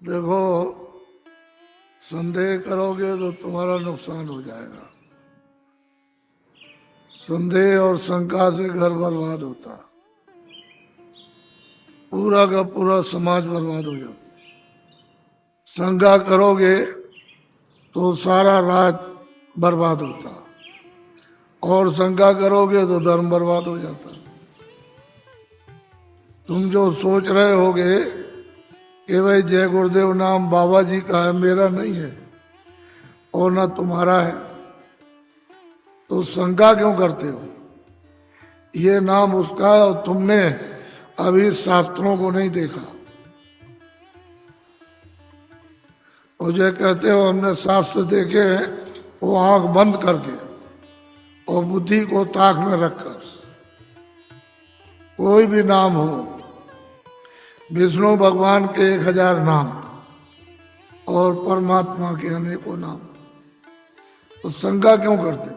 देखो, संदेह करोगे तो तुम्हारा नुकसान हो जाएगा। संदेह और शंका से घर बर्बाद होता, पूरा का पूरा समाज बर्बाद हो जाता। शंका करोगे तो सारा राज बर्बाद होता, और शंका करोगे तो धर्म बर्बाद हो जाता। तुम जो सोच रहे होगे कि भाई जय गुरुदेव नाम बाबा जी का है, मेरा नहीं है और ना तुम्हारा है, तो शंका क्यों करते हो? ये नाम उसका है और तुमने अभी शास्त्रों को नहीं देखा। मुझे कहते हो हमने शास्त्र देखे हैं, वो आंख बंद करके और बुद्धि को ताक में रखकर। कोई भी नाम हो, विष्णु भगवान के 1000 नाम और परमात्मा के अनेकों नाम, तो शंका क्यों करते?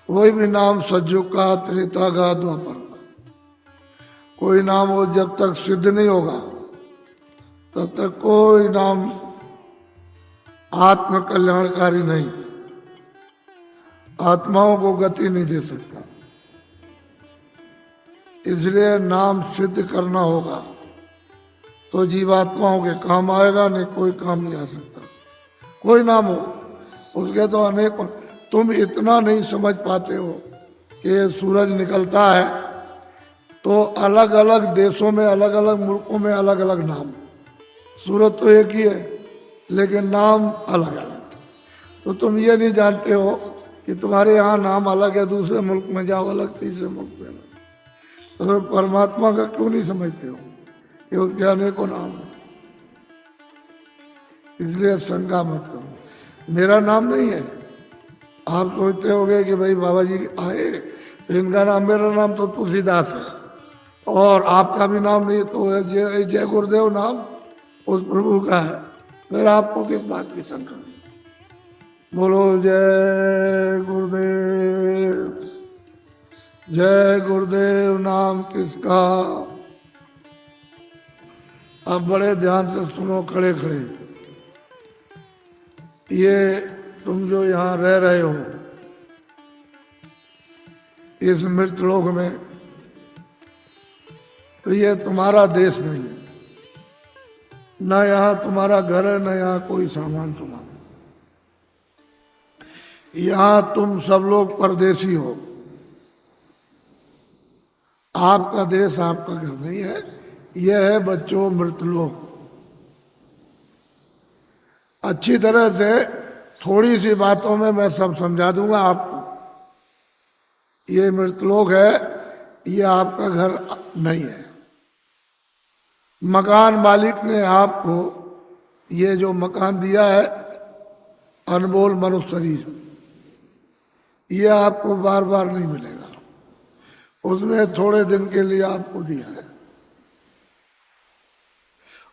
कोई भी नाम सतयुग का, त्रेता का, द्वापर का, कोई नाम हो जब तक सिद्ध नहीं होगा तब तक कोई नाम आत्म कल्याणकारी नहीं, आत्माओं को गति नहीं दे सकता। इसलिए नाम सिद्ध करना होगा तो जीवात्माओं के काम आएगा, नहीं कोई काम नहीं आ सकता। कोई नाम हो, उसके तो अनेक। तुम इतना नहीं समझ पाते हो कि सूरज निकलता है तो अलग अलग देशों में, अलग अलग मुल्कों में अलग अलग नाम। सूरज तो एक ही है लेकिन नाम अलग अलग। तो तुम ये नहीं जानते हो कि तुम्हारे यहाँ नाम अलग है, दूसरे मुल्क में जाओ अलग, तीसरे मुल्क में अलग। तो फिर परमात्मा का क्यों नहीं समझते हो कि उसके अनेकों नाम है? इसलिए शंका मत करो। मेरा नाम नहीं है। आप सोचते होगे कि भाई बाबा जी आए तो इनका नाम, मेरा नाम तो तुलसीदास है और आपका भी नाम नहीं, तो जय गुरुदेव नाम उस प्रभु का है, फिर आपको किस बात की शंका? बोलो जय गुरुदेव। जय गुरुदेव नाम किसका? अब बड़े ध्यान से सुनो, खड़े खड़े। ये तुम जो यहाँ रह रहे हो इस मृत लोक में, तो ये तुम्हारा देश नहीं है। ना यहाँ तुम्हारा घर है, ना यहाँ कोई सामान तुम्हारा। यहाँ तुम सब लोग परदेसी हो। आपका देश, आपका घर नहीं है। यह है बच्चों मृतलोक। अच्छी तरह से थोड़ी सी बातों में मैं सब समझा दूंगा आपको। ये मृतलोक है, ये आपका घर नहीं है। मकान मालिक ने आपको ये जो मकान दिया है, अनमोल मनुष्य शरीर, ये आपको बार बार नहीं मिलेगा। उसने थोड़े दिन के लिए आपको दिया है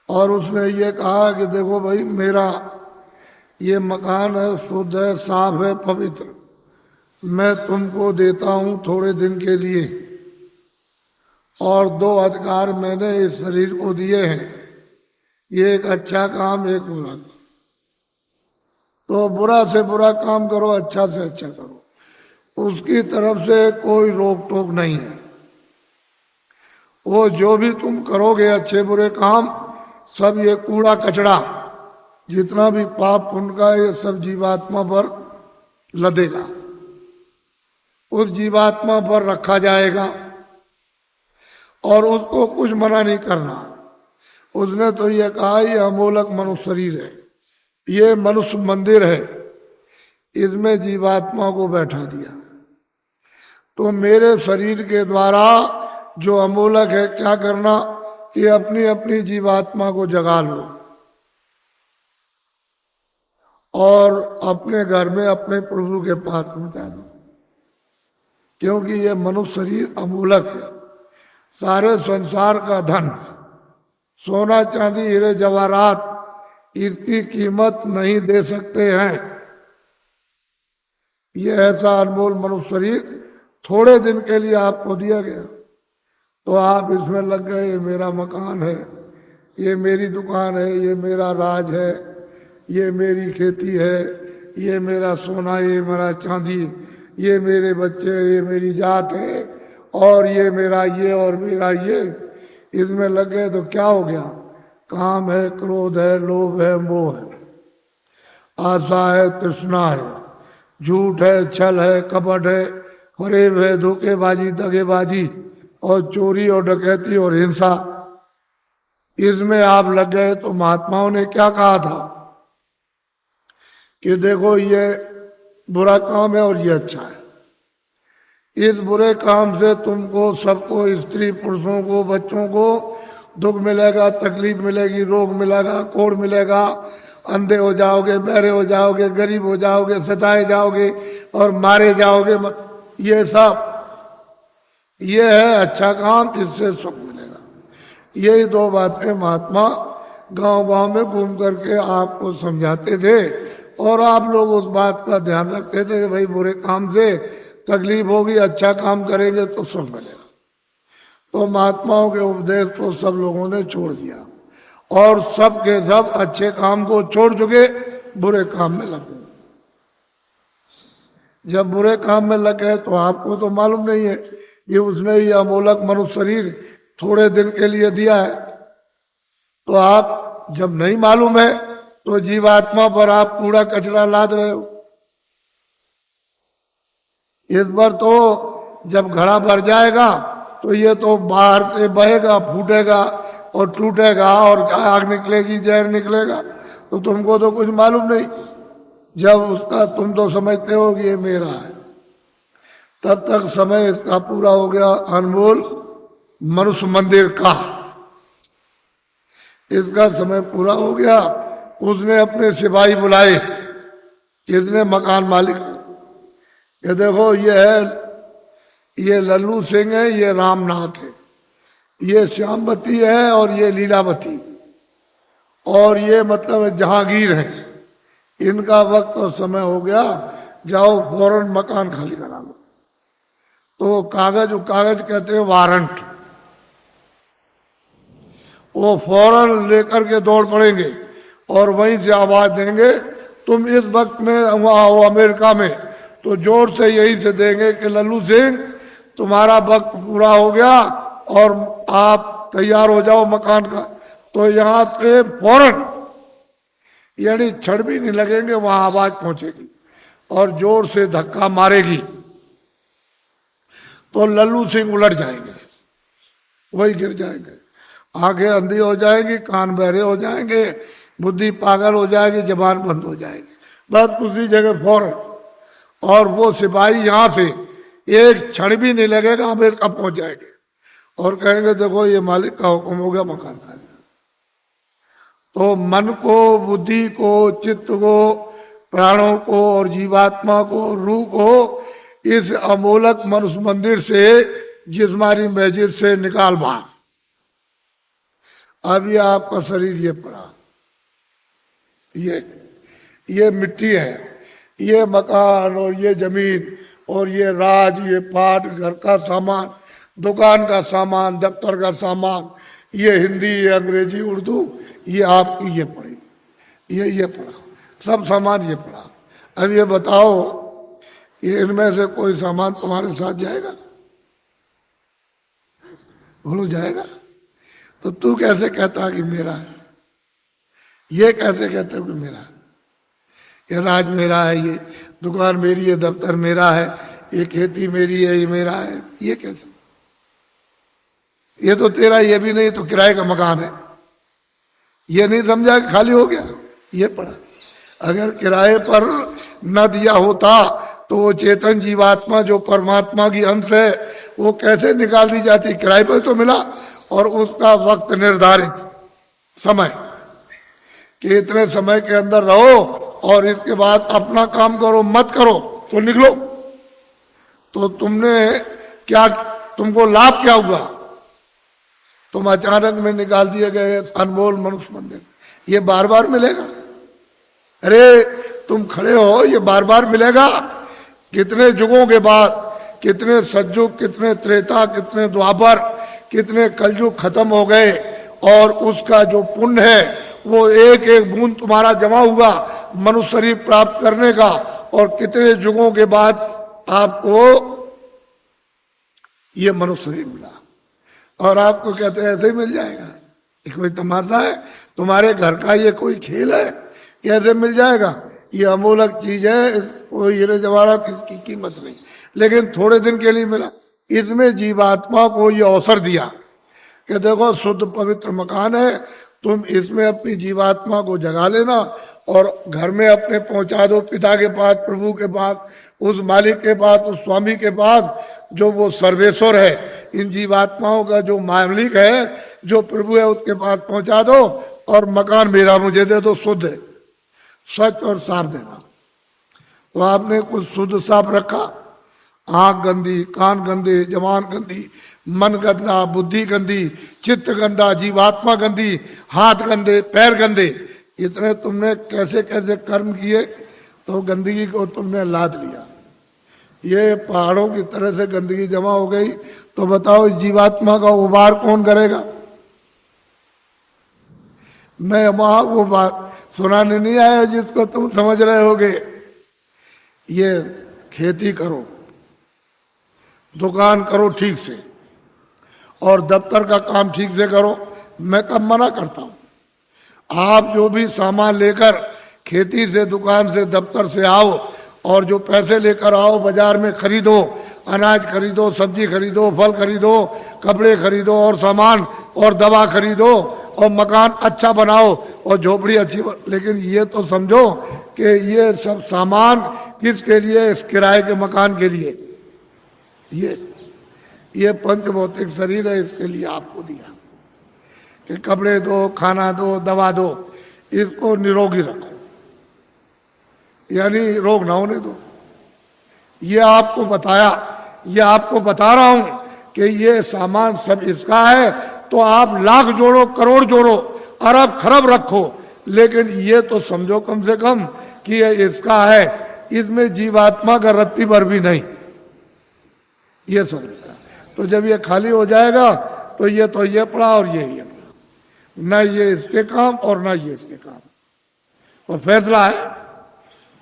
और उसने ये कहा कि देखो भाई, मेरा ये मकान है, शुद्ध है, साफ है, पवित्र, मैं तुमको देता हूं थोड़े दिन के लिए, और 2 अधिकार मैंने इस शरीर को दिए हैं, ये एक अच्छा काम, एक बुरा काम। तो बुरा से बुरा काम करो, अच्छा से अच्छा करो, उसकी तरफ से कोई रोक टोक नहीं है। वो जो भी तुम करोगे अच्छे बुरे काम, सब ये कूड़ा कचड़ा, जितना भी पाप पुण्य का, ये सब जीवात्मा पर लदेगा, उस जीवात्मा पर रखा जाएगा और उसको कुछ मना नहीं करना। उसने तो ये कहा ये अमोलक मनुष्य शरीर है, ये मनुष्य मंदिर है, इसमें जीवात्मा को बैठा दिया। तो मेरे शरीर के द्वारा जो अमोलक है, क्या करना कि अपनी अपनी जीवात्मा को जगा लो और अपने घर में अपने प्रभु के पास पहुंचा दो, क्योंकि ये मनुष्य शरीर अमूलक है। सारे संसार का धन, सोना चांदी हीरे जवाहरात, इसकी कीमत नहीं दे सकते हैं। ये ऐसा अनमोल मनुष्य शरीर थोड़े दिन के लिए आपको दिया गया, तो आप इसमें लग गए, ये मेरा मकान है, ये मेरी दुकान है, ये मेरा राज है, ये मेरी खेती है, ये मेरा सोना, ये मेरा चांदी, ये मेरे बच्चे, ये मेरी जात है, और ये मेरा ये और मेरा ये, इसमें लग गए तो क्या हो गया? काम है, क्रोध है, लोभ है, मोह है, आशा है, तृष्णा है, झूठ है, छल है, कपट है, फरेब है, धोखेबाजी, दगेबाजी और चोरी और डकैती और हिंसा, इसमें आप लग गए। तो महात्माओं ने क्या कहा था कि देखो ये बुरा काम है और ये अच्छा है। इस बुरे काम से तुमको सबको, स्त्री पुरुषों को, बच्चों को दुख मिलेगा, तकलीफ मिलेगी, रोग मिलेगा, कोढ़ मिलेगा, अंधे हो जाओगे, बहरे हो जाओगे, गरीब हो जाओगे, सताए जाओगे और मारे जाओगे। ये सब ये है अच्छा काम, इससे सुख मिलेगा। यही दो बातें महात्मा गांव-गांव में घूम करके आपको समझाते थे, और आप लोग उस बात का ध्यान रखते थे कि भाई बुरे काम से तकलीफ होगी, अच्छा काम करेंगे तो सुख मिलेगा। तो महात्माओं के उपदेश को सब लोगों ने छोड़ दिया, और सब के सब अच्छे काम को छोड़ चुके, बुरे काम में लगे। जब बुरे काम में लगे तो आपको तो मालूम नहीं है कि उसने ये अमोलक मनुष्य शरीर थोड़े दिन के लिए दिया है। तो आप जब नहीं मालूम है तो जीवात्मा पर आप कूड़ा कचरा लाद रहे हो। इस बार तो जब घड़ा भर जाएगा तो ये तो बाहर से बहेगा, फूटेगा और टूटेगा और आग निकलेगी, जहर निकलेगा, तो तुमको तो कुछ मालूम नहीं। जब उसका तुम तो समझते हो कि ये मेरा है, तब तक समय इसका पूरा हो गया। अनमोल मनुष्य मंदिर का इसका समय पूरा हो गया। उसने अपने सिपाही बुलाए, किसने? मकान मालिक। ये देखो ये है, ये लल्लू सिंह है, ये रामनाथ है, ये श्यामवती है और ये लीलावती, और ये मतलब जहांगीर है। इनका वक्त और समय हो गया, जाओ फौरन मकान खाली करा लो। तो कागज कहते हैं वारंट, वो फौरन लेकर के दौड़ पड़ेंगे और वहीं से आवाज देंगे, तुम इस वक्त में वहां हो अमेरिका में, तो जोर से यही से देंगे कि लल्लू सिंह तुम्हारा वक्त पूरा हो गया और आप तैयार हो जाओ मकान का। तो यहां से फौरन, यानी क्षण भी नहीं लगेंगे, वहां आवाज पहुंचेगी और जोर से धक्का मारेगी, तो लल्लू सिंह उलट जाएंगे, वही गिर जाएंगे, आंखें अंधी हो जाएंगी, कान बहरे हो जाएंगे, बुद्धि पागल हो जाएगी, जबान बंद हो जाएगी, बस उसी जगह फौरन। और वो सिपाही यहां से एक क्षण भी नहीं लगेगा, अमेरिका पहुंच जाएंगे और कहेंगे देखो ये मालिक का हुक्म हो गया, मकान खाली। तो मन को, बुद्धि को, चित्त को, प्राणों को और जीवात्मा को, रूह को इस अमोलक मनुष्य मंदिर से, जिस्मानी मस्जिद से निकाल बाहर। अब ये आपका शरीर ये पड़ा, ये मिट्टी है, ये मकान और ये जमीन और ये राज, ये पाट, घर का सामान, दुकान का सामान, दफ्तर का सामान, ये हिंदी, ये अंग्रेजी, उर्दू, ये आपकी ये पड़ी, ये पड़ा, सब सामान ये पड़ा। अब ये बताओ, ये इनमें से कोई सामान तुम्हारे साथ जाएगा? बोलो जाएगा? तो तू कैसे कहता कि मेरा है? ये कैसे कहते हो कि मेरा है? ये राज मेरा है, ये दुकान मेरी है, दफ्तर मेरा है, ये खेती मेरी है, ये मेरा है, ये कैसे? ये तो तेरा, ये भी नहीं तो किराए का मकान है। ये नहीं समझा कि खाली हो गया, ये पड़ा। अगर किराए पर न दिया होता तो वो चेतन जीवात्मा जो परमात्मा की अंश है, वो कैसे निकाल दी जाती? किराए पर तो मिला, और उसका वक्त निर्धारित समय कि इतने समय के अंदर रहो और इसके बाद अपना काम करो, मत करो तो निकलो। तो तुमने क्या, तुमको लाभ क्या हुआ? तुम अचानक में निकाल दिए गए अनमोल मनुष्य मंदिर। ये बार बार मिलेगा? अरे तुम खड़े हो, ये बार बार मिलेगा? कितने युगों के बाद, कितने सतयुग, कितने त्रेता, कितने द्वापर, कितने कलयुग खत्म हो गए और उसका जो पुण्य है वो एक एक बूंद तुम्हारा जमा हुआ मनुष्य शरीर प्राप्त करने का, और कितने युगों के बाद आपको ये मनुष्य शरीर मिला, और आपको कहते हैं ऐसे ही मिल जाएगा। ये कोई तमाशा है? तुम्हारे घर का ये कोई खेल है? कैसे मिल जाएगा? ये अमूलक चीज है, कोई हीरे जवाहरात इसकी कीमत नहीं, लेकिन थोड़े दिन के लिए मिला। इसमें जीवात्मा को ये अवसर दिया कि देखो शुद्ध पवित्र मकान है, तुम इसमें अपनी जीवात्मा को जगा लेना और घर में अपने पहुंचा दो पिता के पास, प्रभु के पास, उस मालिक के पास, उस स्वामी के पास जो वो सर्वेश्वर है, इन जीवात्माओं का जो मालिक है, जो प्रभु है, उसके पास पहुंचा दो और मकान मेरा मुझे दे दो, शुद्ध है, स्वच्छ और साफ देना। तो आपने कुछ शुद्ध साफ रखा, आंख गंदी, कान गंदे, जबान गंदी, मन गंदा, बुद्धि गंदी, चित्त गंदा, जीवात्मा गंदी, हाथ गंदे, पैर गंदे, इतने तुमने कैसे कैसे कर्म किए, तो गंदगी को तुमने लाद लिया। ये पहाड़ों की तरह से गंदगी जमा हो गई, तो बताओ इस जीवात्मा का उबार कौन करेगा? मैं वहां वो बात सुनाने नहीं आया जिसको तुम समझ रहे होगे। ये खेती करो, दुकान करो ठीक से, और दफ्तर का काम ठीक से करो। मैं कब मना करता हूं? आप जो भी सामान लेकर खेती से, दुकान से, दफ्तर से आओ, और जो पैसे लेकर आओ बाजार में खरीदो, अनाज खरीदो, सब्जी खरीदो, फल खरीदो, कपड़े खरीदो, और सामान और दवा खरीदो, और मकान अच्छा बनाओ और झोपड़ी अच्छी लेकिन ये तो समझो कि ये सब सामान किसके लिए? इस किराए के मकान के लिए। ये पंच भौतिक शरीर है, इसके लिए आपको दिया कि कपड़े दो, खाना दो, दवा दो, इसको निरोगी रखो, यानी रोग ना होने दो। ये आपको बताया, ये आपको बता रहा हूं कि ये सामान सब इसका है, तो आप लाख जोड़ो, करोड़ जोड़ो, अरब खरब रखो, लेकिन ये तो समझो कम से कम कि ये इसका है, इसमें जीवात्मा का रत्ती भर भी नहीं, ये समझता। तो जब ये खाली हो जाएगा तो ये पड़ा और ये पड़ा, ना ये इसके काम और ना ये इसके काम। और फैसला है,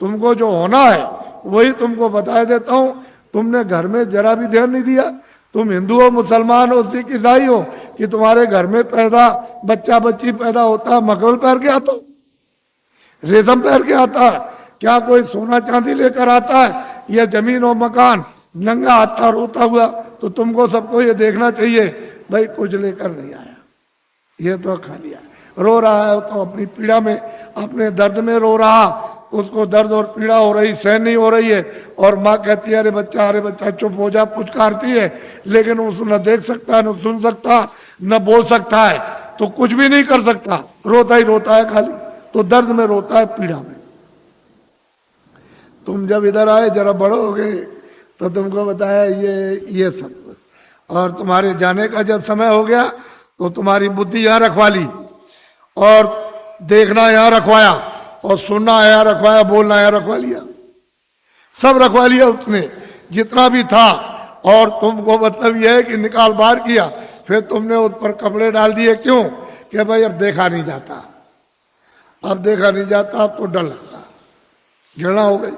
तुमको जो होना है वही तुमको बता देता हूं। तुमने घर में जरा भी ध्यान नहीं दिया। तुम हिंदू हो, मुसलमान हो, सिख ईसाई हो, कि तुम्हारे घर में बच्चा बच्ची पैदा होता है मखमल पहन के आता, रेशम पहन के आता है? क्या कोई सोना चांदी लेकर आता है? या जमीन और मकान नंगा आता रोता हुआ? तो तुमको सबको ये देखना चाहिए, भाई कुछ लेकर नहीं आया, ये तो खा लिया। रो रहा है तो अपनी पीड़ा में, अपने दर्द में रो रहा, उसको दर्द और पीड़ा हो रही, सहन नहीं हो रही है, और माँ कहती है अरे बच्चा चुप हो जा, पुचकारती है, लेकिन उसको न देख सकता, न सुन सकता, न बोल सकता है, तो कुछ भी नहीं कर सकता, रोता ही रोता है खाली। तो दर्द में रोता है, पीड़ा में। तुम जब इधर आए, जरा बड़ो हो गए, तो तुमको बताया ये सब, और तुम्हारे जाने का जब समय हो गया तो तुम्हारी बुद्धि यहां रखवा ली, और देखना यहां रखवाया, और सुनना यहाँ रखवाया, बोलना यहाँ रखवा लिया, सब रखवा लिया उसने जितना भी था। और तुमको मतलब यह है कि निकाल बाहर किया, फिर तुमने उस पर कपड़े डाल दिए। क्यों? कि भाई अब देखा नहीं जाता, अब देखा नहीं जाता, अब तो डर लगता, घृणा हो गई,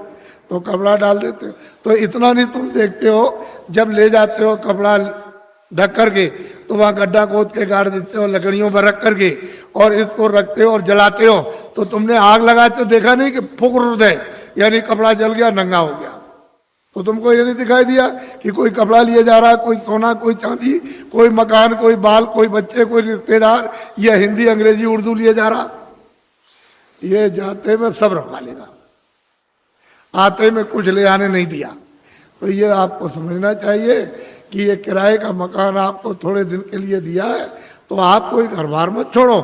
तो कपड़ा डाल देते हो। तो इतना नहीं तुम देखते हो, जब ले जाते हो कपड़ा ढक करके, तो वहां गड्ढा खोद के गाड़ देते हो, लकड़ियों पर रख करके, और इसको रखते हो और जलाते हो। तो तुमने आग लगाते देखा नहीं कि फुक दे, यानी कपड़ा जल गया, नंगा हो गया। तो तुमको ये नहीं दिखाई दिया कि कोई कपड़ा लिए जा रहा है, कोई सोना, कोई चांदी, कोई मकान, कोई बाल, कोई बच्चे, कोई रिश्तेदार, या हिंदी, अंग्रेजी, उर्दू लिए जा रहा? ये जाते में सब रखवा लेगा, आते में कुछ ले आने नहीं दिया। तो ये आपको समझना चाहिए कि ये किराए का मकान आपको थोड़े दिन के लिए दिया है, तो आप कोई घर बार मत छोड़ो।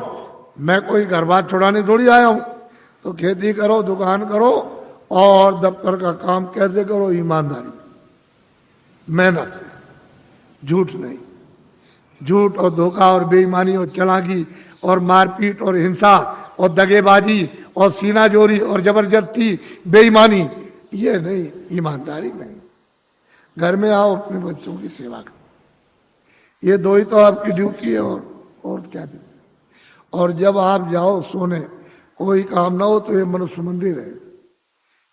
मैं कोई घर बार छोड़ाने थोड़ी आया हूं। तो खेती करो, दुकान करो, और दफ्तर का काम कैसे करो? ईमानदारी, मेहनत, झूठ नहीं। झूठ और धोखा और बेईमानी और चालाकी और मारपीट और हिंसा और दगेबाजी और सीनाजोरी और जबरदस्ती, बेईमानी, ये नहीं, ईमानदारी में। घर में आओ, अपने बच्चों की सेवा करो, ये दो ही तो आपकी ड्यूटी है, और क्या भी। और जब आप जाओ सोने, कोई काम ना हो तो ये मनुष्य मंदिर है,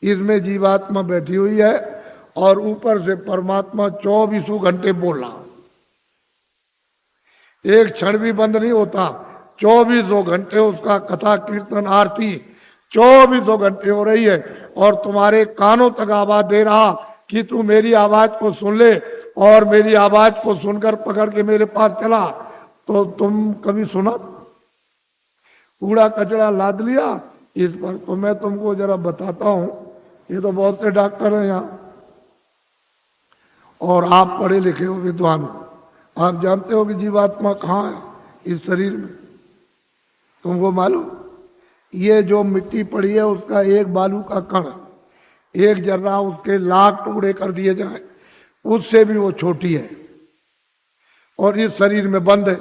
इसमें जीवात्मा बैठी हुई है और ऊपर से परमात्मा 24 घंटे बोल रहा, एक क्षण भी बंद नहीं होता। 24 घंटे उसका कथा कीर्तन आरती 24 घंटे हो रही है और तुम्हारे कानों तक आवाज दे रहा कि तू मेरी आवाज को सुन ले, और मेरी आवाज को सुनकर पकड़ के मेरे पास चला। तो तुम कभी सुना? कूड़ा कचरा लाद लिया इस पर। तो मैं तुमको जरा बताता हूं, ये तो बहुत से डॉक्टर हैं यहाँ और आप पढ़े लिखे हो, विद्वान हो, आप जानते हो कि जीवात्मा कहाँ है इस शरीर में? तुमको मालूम? ये जो मिट्टी पड़ी है उसका एक बालू का कण, एक जर्रा उसके लाख टुकड़े कर दिए जाए, उससे भी वो छोटी है और इस शरीर में बंद है।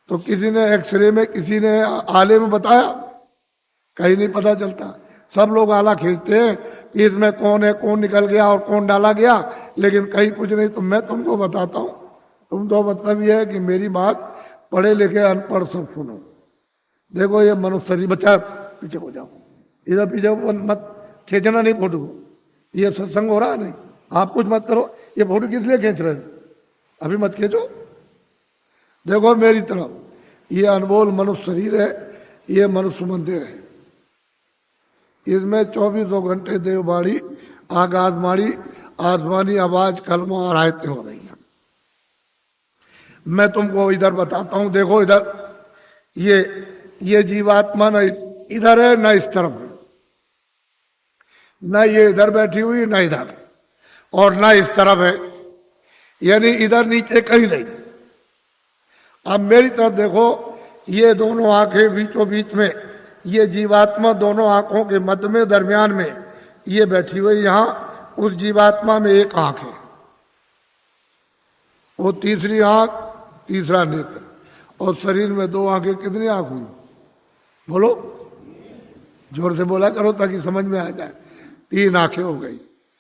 तो किसी ने एक्सरे में, किसी ने आले में बताया? कहीं नहीं पता चलता। सब लोग आला खींचते हैं कि इसमें कौन है, कौन निकल गया और कौन डाला गया, लेकिन कहीं कुछ नहीं। तो मैं तुमको बताता हूं, तुम तो मतलब ये है कि मेरी बात पढ़े लिखे अनपढ़ सब सुनो। देखो ये मनुष्य शरीर, बच्चा पीछे हो जाओ, इधर पीछे मत खींचना नहीं फोटो को, ये सत्संग हो रहा है नहीं, आप कुछ मत करो। ये फोटो किस लिए खींच रहे हो? अभी मत खींचो। देखो मेरी तरफ, ये अनमोल मनुष्य शरीर है, ये मनुष्य मंदिर है, इसमें 24 घंटे देववाणी, आकाशवाणी, आसमानी आवाज, कलमा और आयतें हो रही हैं। मैं तुमको इधर बताता हूं, देखो इधर ये जीवात्मा न इधर है न इस तरफ है, न ये इधर बैठी हुई न इधर, और न इस तरफ है, यानी इधर नीचे कहीं नहीं। अब मेरी तरफ देखो, ये दोनों आंखें बीचों बीच में, ये जीवात्मा दोनों आंखों के मध्य में, दरमियान में ये बैठी हुई। यहां उस जीवात्मा में एक आंख है, वो तीसरी आंख, तीसरा नेत्र, और शरीर में 2 आंखें। कितनी आंख हुई बोलो? जोर से बोला करो ताकि समझ में आ जाए। 3 आंखें हो गई।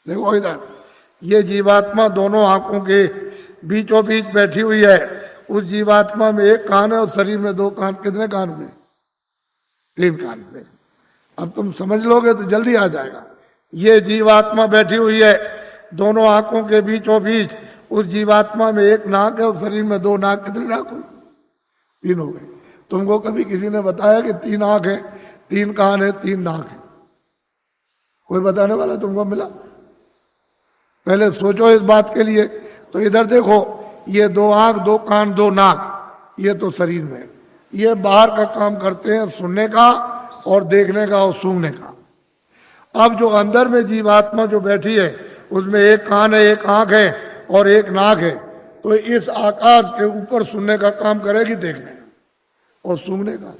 देखो इधर ये जीवात्मा दोनों आंखों के बीचों बीच बैठी हुई है। उस जीवात्मा में एक कान है और शरीर में 2 कान। कितने कान हुए? 3 कान हुए। अब तुम समझ लोगे तो जल्दी आ जाएगा। ये जीवात्मा बैठी हुई है दोनों आंखों के बीचों बीच। उस जीवात्मा में एक नाक है और शरीर में 2 नाक। कितनी नाक हुई? 3 हो गए। तुमको कभी किसी ने बताया कि 3 आंख है, 3 कान है, 3 नाक है? कोई बताने वाला तुमको मिला? पहले सोचो इस बात के लिए। तो इधर देखो, ये 2 आंख, 2 कान, 2 नाक, ये तो शरीर में। ये बाहर का काम करते हैं, सुनने का और देखने का और सूंघने का। अब जो अंदर में जीवात्मा जो बैठी है उसमें एक कान है, एक आंख है और एक नाक है। तो इस आकाश के ऊपर सुनने का काम करेगी, देखने का और सूंघने का।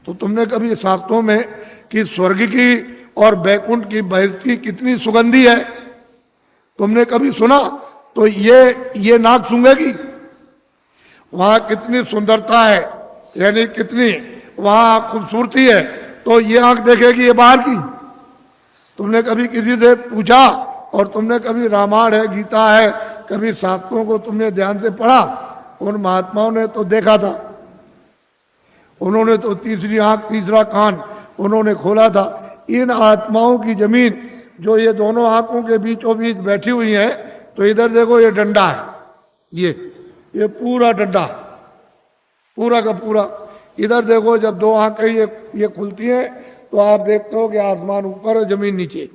तो तुमने कभी शास्त्रों में कि स्वर्ग की और बैकुंठ की बहिष्ठी कितनी सुगंधी है, तुमने कभी सुना? तो ये नाक सूंघेगी, वहां कितनी सुंदरता है, यानी कितनी वहां खूबसूरती है, तो ये आंख देखेगी ये बाहर की। तुमने कभी किसी से पूछा? और तुमने कभी रामायण है, गीता है, कभी शास्त्रों को तुमने ध्यान से पढ़ा? उन महात्माओं ने तो देखा था, उन्होंने तो तीसरी आंख, तीसरा कान उन्होंने खोला था। इन आत्माओं की जमीन जो ये दोनों आंखों के बीचों बीच बैठी हुई है, तो इधर देखो ये डंडा है, ये पूरा डंडा, पूरा का पूरा। इधर देखो, जब 2 आंखें ये खुलती हैं तो आप देखते हो कि आसमान ऊपर है, जमीन नीचे।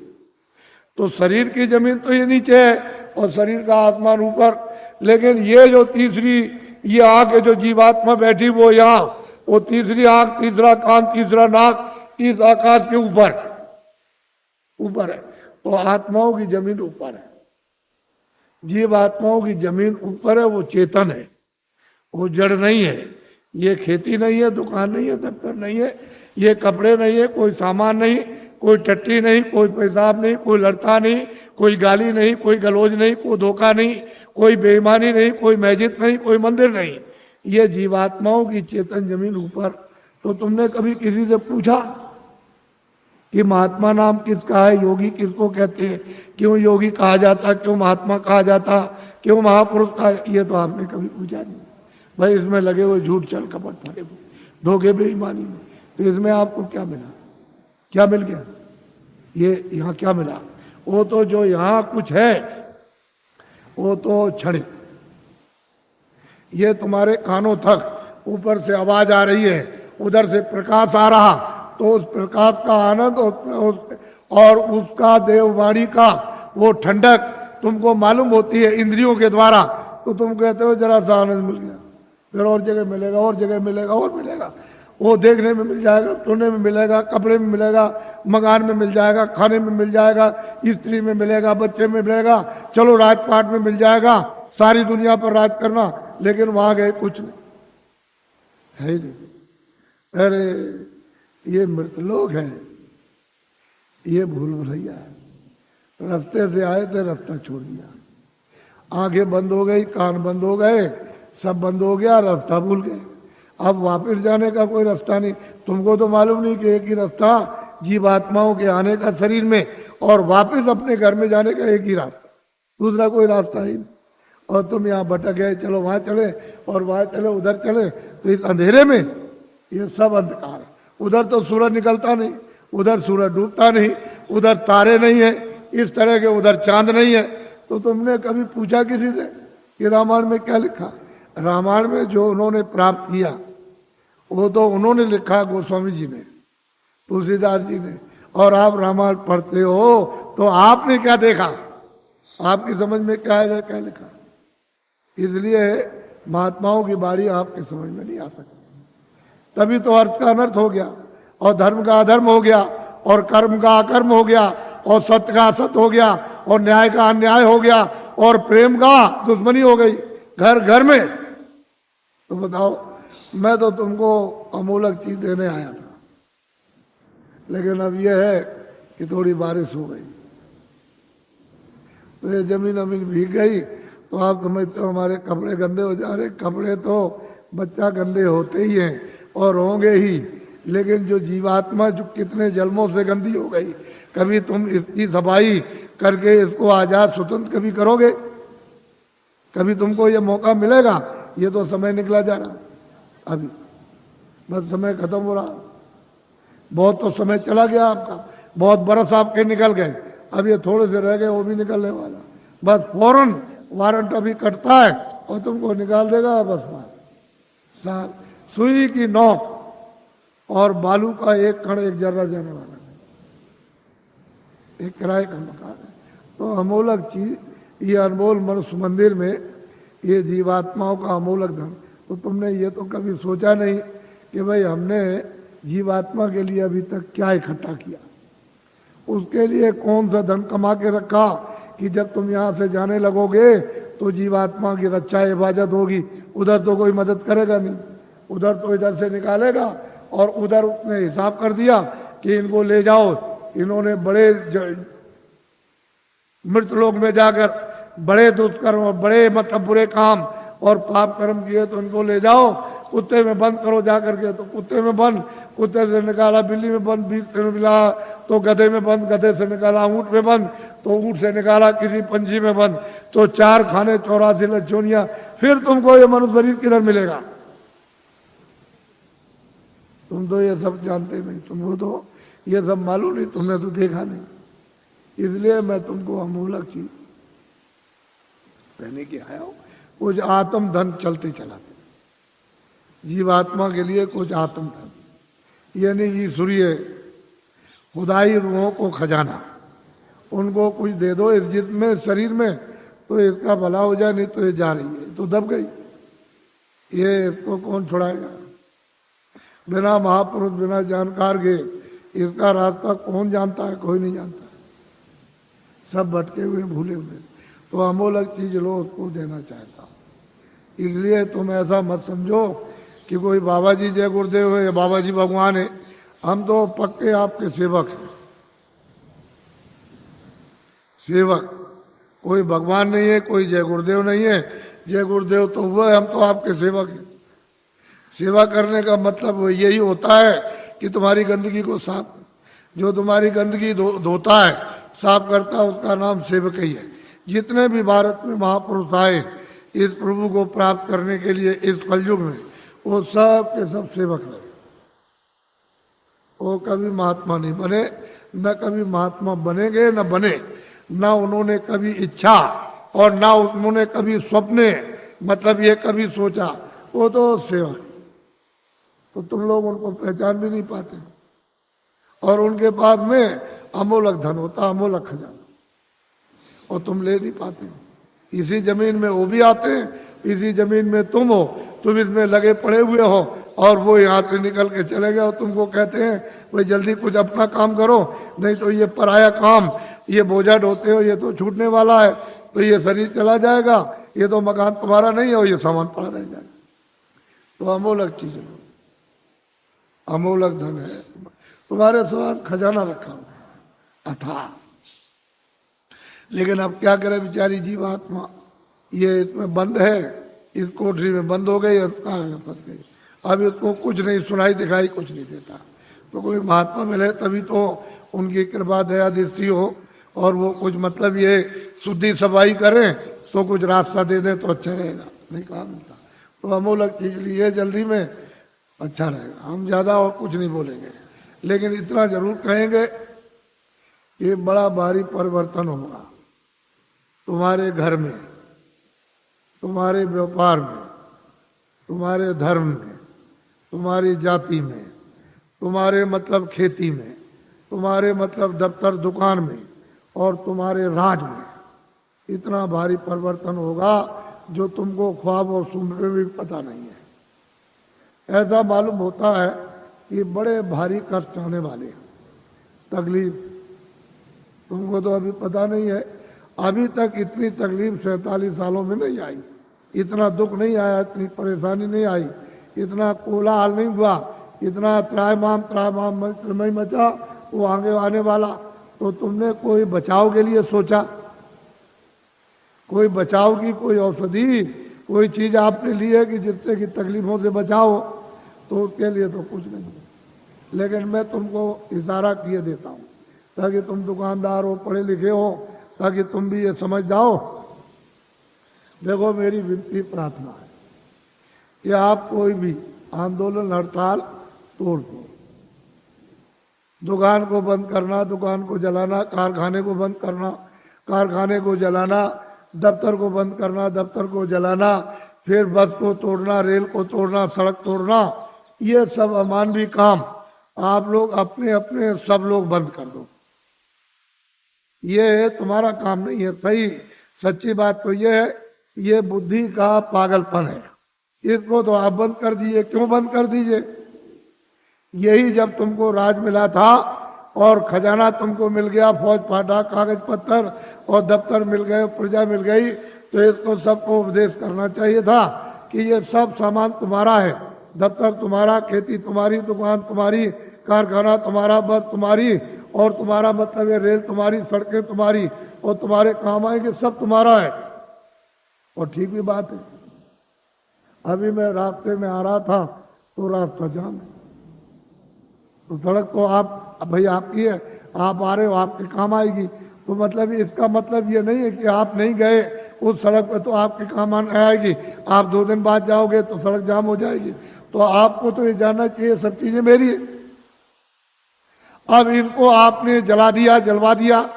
तो शरीर की जमीन तो ये नीचे है और शरीर का आसमान ऊपर। लेकिन ये जो तीसरी ये आंख है जो जीवात्मा बैठी, वो यहाँ, वो तीसरी आंख, तीसरा कान, तीसरा नाक इस आकाश के ऊपर है। तो आत्माओं की जमीन ऊपर है, जीव आत्माओं की जमीन ऊपर है। वो चेतन है, वो जड़ नहीं है। ये खेती नहीं है, दुकान नहीं है, दफ्तर नहीं है, ये कपड़े नहीं है, कोई सामान नहीं, कोई टट्टी नहीं, कोई पेशाब नहीं, कोई लड़का नहीं, कोई गाली नहीं, कोई गलोज नहीं, कोई धोखा नहीं, कोई बेईमानी नहीं, कोई मस्जिद नहीं, कोई मंदिर नहीं। ये जीवात्माओं की चेतन जमीन ऊपर। तो तुमने कभी किसी से पूछा कि महात्मा नाम किसका है, योगी किसको कहते हैं, क्यों योगी कहा जाता, क्यों महात्मा कहा जाता, क्यों महापुरुष कहा? ये तो आपने कभी पूछा नहीं। भाई इसमें लगे हुए झूठ, चल कपट फटे। धोखे बेईमानी में। तो इसमें आपको क्या मिला, क्या मिल गया? ये यहाँ क्या मिला? वो तो जो यहाँ कुछ है वो तो क्षणिक। ये तुम्हारे कानों तक ऊपर से आवाज आ रही है, उधर से प्रकाश आ रहा, तो उस प्रकाश का आनंद और उसका देववाणी का वो ठंडक तुमको मालूम होती है इंद्रियों के द्वारा, तो तुम कहते हो जरा सा आनंद मिल गया, फिर और जगह मिलेगा, और जगह मिलेगा, और मिलेगा। वो देखने में मिल जाएगा, सुनने में मिलेगा, कपड़े में मिलेगा, मकान में मिल जाएगा, खाने में मिल जाएगा, स्त्री में मिलेगा, बच्चे में मिलेगा, चलो राजपाट में मिल जाएगा, सारी दुनिया पर राज करना। लेकिन वहां गए कुछ नहीं है ही नहीं। अरे ये मृतलोक है, ये भूल भुलैया है। रास्ते से आए थे, रास्ता छोड़ दिया, आंखें बंद हो गई, कान बंद हो गए, सब बंद हो गया, रास्ता भूल गए। अब वापस जाने का कोई रास्ता नहीं। तुमको तो मालूम नहीं कि एक ही रास्ता जीवात्माओं के आने का शरीर में और वापस अपने घर में जाने का एक ही रास्ता, दूसरा कोई रास्ता ही नहीं। और तुम यहाँ भटक गए, चलो वहां चले और वहां चले, उधर चले, तो इस अंधेरे में ये सब अंधकार है। उधर तो सूरज निकलता नहीं, उधर सूरज डूबता नहीं, उधर तारे नहीं है, इस तरह के उधर चांद नहीं है। तो तुमने कभी पूछा किसी से कि रामायण में क्या लिखा? रामायण में जो उन्होंने प्राप्त किया वो तो उन्होंने लिखा, गोस्वामी जी ने, तुलसीदास जी ने। और आप रामायण पढ़ते हो तो आपने क्या देखा? आपकी समझ में क्या आएगा, क्या लिखा? इसलिए महात्माओं की बारी आपके समझ में नहीं आ सकती। तभी तो अर्थ का अनर्थ हो गया, और धर्म का अधर्म हो गया, और कर्म का अकर्म हो गया, और सत्य का असत हो गया, और न्याय का अन्याय हो गया, और प्रेम का दुश्मनी हो गई घर घर में। तो बताओ, मैं तो तुमको अमूलक चीज देने आया था, लेकिन अब यह है कि थोड़ी बारिश हो गई तो ये जमीन अमीन भीग गई, तो आप समझते हो हमारे कपड़े गंदे हो जा रहे। कपड़े तो बच्चा गंदे होते ही हैं और होंगे ही, लेकिन जो जीवात्मा जो कितने जन्मों से गंदी हो गई, कभी तुम इसकी सफाई करके इसको आजाद स्वतंत्र कभी करोगे? कभी तुमको ये मौका मिलेगा? ये तो समय निकला जा रहा, अभी बस समय खत्म हो रहा। बहुत तो समय चला गया आपका, बहुत बरस आपके निकल गए, अब ये थोड़े से रह गए, वो भी निकलने वाला। बस फौरन वारंट अभी कटता है और तुमको निकाल देगा। बस साल सुई की नोक और बालू का एक कण एक जर्रा जाने वाला है, एक किराए का मकान है। तो अमूलक चीज, ये अनमोल मनुष्य मंदिर में ये जीवात्माओं का अमूलक धन। तो तुमने ये तो कभी सोचा नहीं कि भाई हमने जीवात्मा के लिए अभी तक क्या इकट्ठा किया, उसके लिए कौन सा धन कमा के रखा कि जब तुम यहाँ से जाने लगोगे तो जीवात्मा की रक्षा हिफाजत होगी। उधर तो कोई मदद करेगा नहीं, उधर तो इधर से निकालेगा, और उधर उसने हिसाब कर दिया कि इनको ले जाओ, इन्होंने बड़े मृतलोक में जाकर बड़े दुष्कर्म और बड़े मतलब बुरे काम और पाप कर्म किए, तो इनको ले जाओ, कुत्ते में बंद करो जाकर के। तो कुत्ते में बंद, कुत्ते से निकाला बिल्ली में बंद, बीच से मिला तो गधे में बंद, गधे से निकाला ऊंट में बंद, तो ऊंट से निकाला किसी पंछी में बंद, तो 4 खाने 84 लचोनिया। फिर तुमको ये मनुष्य शरीर किधर मिलेगा? तुम तो ये सब जानते नहीं, तुमको तो ये सब मालूम नहीं, तुमने तो देखा नहीं। इसलिए मैं तुमको अमूलक चीज कहने के आया हूं। कुछ आत्म धन चलते चलाते जीवात्मा के लिए, कुछ आत्म धन, यानी ईश्वरीय खुदाई रूहों को खजाना, उनको कुछ दे दो इस जिस्म में, शरीर में, तो इसका भला हो जाए। नहीं तो ये जा रही है, तो दब गई, ये इसको कौन छुड़ाएगा? बिना महापुरुष, बिना जानकार के इसका रास्ता कौन जानता है? कोई नहीं जानता, सब भटके हुए भूले हुए। तो अमूलक चीज लो, उसको देना चाहता हूं। इसलिए तुम ऐसा मत समझो कि कोई बाबा जी जय गुरुदेव है या बाबा जी भगवान है। हम तो पक्के आपके सेवक हैं, सेवक। कोई भगवान नहीं है, कोई जय गुरुदेव नहीं है। जय गुरुदेव तो हुआ है, हम तो आपके सेवक हैं। सेवा करने का मतलब यही होता है कि तुम्हारी गंदगी को साफ, जो तुम्हारी गंदगी धोता है, साफ करता है, उसका नाम सेवक ही है। जितने भी भारत में महापुरुष आए इस प्रभु को प्राप्त करने के लिए इस कलयुग में, वो सब के सब सेवक रहे। वो कभी महात्मा नहीं बने, न कभी महात्मा बनेंगे, न बने, न उन्होंने कभी इच्छा और ना उन्होंने कभी स्वप्ने मतलब ये कभी सोचा। वो तो सेवा, तो तुम लोग उनको पहचान भी नहीं पाते। और उनके पास में अमोलक धन होता, अमोलक खजाना, और तुम ले नहीं पाते। इसी जमीन में वो भी आते हैं, इसी जमीन में तुम हो, तुम इसमें लगे पड़े हुए हो, और वो यहाँ से निकल के चले गए और तुमको कहते हैं भाई जल्दी कुछ अपना काम करो, नहीं तो ये पराया काम, ये बोझा ढोते हो, ये तो छूटने वाला है, तो ये शरीर चला जाएगा, ये तो मकान तुम्हारा नहीं है और ये सामान पड़ा रह जाएगा। तो अमोलक चीज है, अमोलक धन है, तुम्हारे पास खजाना रखा हुआ अथाह। लेकिन अब क्या करे बेचारी जीवात्मा, ये इसमें बंद है, इस कोठरी में बंद हो गई, फंस गई। अब इसको कुछ नहीं सुनाई दिखाई कुछ नहीं देता। तो कोई महात्मा मिले तभी तो उनकी कृपा दया दृष्टि हो और वो कुछ मतलब ये शुद्धि सफाई करें तो कुछ रास्ता दे दें तो अच्छा रहेगा, नहीं कहा मिलता। तो अमोलक चीज लिए जल्दी में अच्छा रहेगा। हम ज्यादा और कुछ नहीं बोलेंगे, लेकिन इतना जरूर कहेंगे ये बड़ा भारी परिवर्तन होगा तुम्हारे घर में, तुम्हारे व्यापार में, तुम्हारे धर्म में, तुम्हारी जाति में, तुम्हारे मतलब खेती में, तुम्हारे मतलब दफ्तर दुकान में और तुम्हारे राज में। इतना भारी परिवर्तन होगा जो तुमको ख्वाब और सुन में भी पता नहीं है। ऐसा मालूम होता है कि बड़े भारी कष्ट आने वाले हैं, तकलीफ। तुमको तो अभी पता नहीं है, अभी तक इतनी तकलीफ 47 सालों में नहीं आई, इतना दुख नहीं आया, इतनी परेशानी नहीं आई, इतना कोलाहल नहीं हुआ, इतना त्रायमाम मचा वो आगे आने वाला। तो तुमने कोई बचाव के लिए सोचा, कोई बचाव की कोई औषधि, कोई चीज आपने ली है कि जिससे कि तकलीफों से बचाओ? तो उसके लिए तो कुछ नहीं। लेकिन मैं तुमको इशारा किए देता हूँ ताकि तुम दुकानदार हो, पढ़े लिखे हो, ताकि तुम भी ये समझ जाओ। देखो मेरी विनती प्रार्थना है कि आप कोई भी आंदोलन हड़ताल तोड़ दो। दुकान को बंद करना, दुकान को जलाना, कारखाने को बंद करना, कारखाने को जलाना, दफ्तर को बंद करना, दफ्तर को जलाना, फिर बस को तोड़ना, रेल को तोड़ना, सड़क तोड़ना, ये सब अमानवीय काम आप लोग अपने अपने सब लोग बंद कर दो। ये तुम्हारा काम नहीं है। सही सच्ची बात तो ये है, ये बुद्धि का पागलपन है। इसको तो आप बंद कर दीजिए। क्यों बंद कर दीजिए? यही जब तुमको राज मिला था और खजाना तुमको मिल गया, फौज फाटा, कागज पत्थर और दफ्तर मिल गए, प्रजा मिल गई, तो इसको सबको उपदेश करना चाहिए था कि ये सब सामान तुम्हारा है। दफ्तर तुम्हारा, खेती तुम्हारी, दुकान तुम्हारी, कारखाना तुम्हारा, बस तुम्हारी, और तुम्हारा मतलब ये रेल तुम्हारी, सड़कें तुम्हारी, और तुम्हारे काम आएंगे, सब तुम्हारा है। और ठीक भी बात है। अभी मैं रास्ते में आ रहा था तो रास्ता जाम है, तो सड़क तो आप भाई आपकी है, आप आ रहे हो, आपके काम आएगी। तो मतलब इसका मतलब ये नहीं है कि आप नहीं गए उस सड़क पर तो आपके काम आएगी, आप 2 दिन बाद जाओगे तो सड़क जाम हो जाएगी। तो आपको तो ये जानना चाहिए सब चीजें मेरी है। अब इनको आपने जला दिया, जलवा दिया,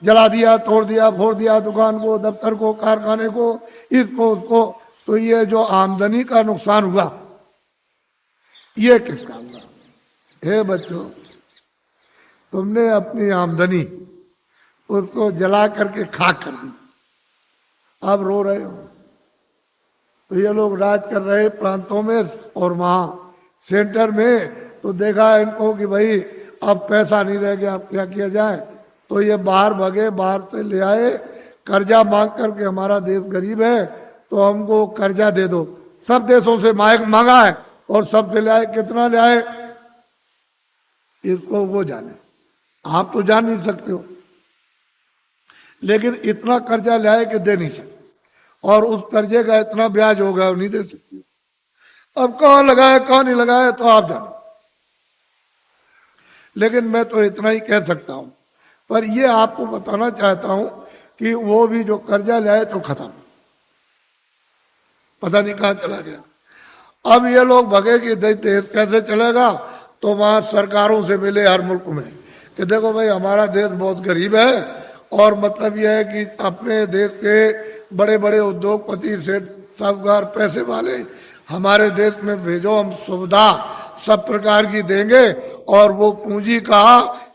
जला दिया, तोड़ दिया, फोड़ दिया, दुकान को, दफ्तर को, कारखाने को, इसको उसको, तो ये जो आमदनी का नुकसान हुआ ये किसका हुआ? हे बच्चों, तुमने अपनी आमदनी उसको जला करके खाक कर दी, अब रो रहे हो। तो ये लोग राज कर रहे प्रांतों में और वहां सेंटर में, तो देखा इनको कि भाई अब पैसा नहीं रह गया, अब क्या किया जाए? तो ये बाहर भगे, बाहर से ले आए कर्जा मांग करके, हमारा देश गरीब है तो हमको कर्जा दे दो। सब देशों से मांगा है और सब से ले आए। कितना ले आए इसको वो जाने, आप तो जान नहीं सकते हो, लेकिन इतना कर्जा ले आए कि दे नहीं सकते, और उस कर्जे का इतना ब्याज होगा नहीं दे सकते। अब कहाँ लगाया कहाँ नहीं लगाया तो आप जानो, लेकिन मैं तो इतना ही कह सकता हूं। पर ये आपको बताना चाहता हूं कि वो भी जो कर्जा ले आए तो खत्म, पता नहीं कहां चला गया। अब ये लोग भगे कि देश कैसे चलेगा, तो वहाँ सरकारों से मिले हर मुल्क में कि देखो भाई हमारा देश बहुत गरीब है और मतलब यह है कि अपने देश के बड़े बड़े उद्योगपति सेठ साहूकार पैसे वाले हमारे देश में भेजो, हम सुविधा सब प्रकार की देंगे और वो पूंजी का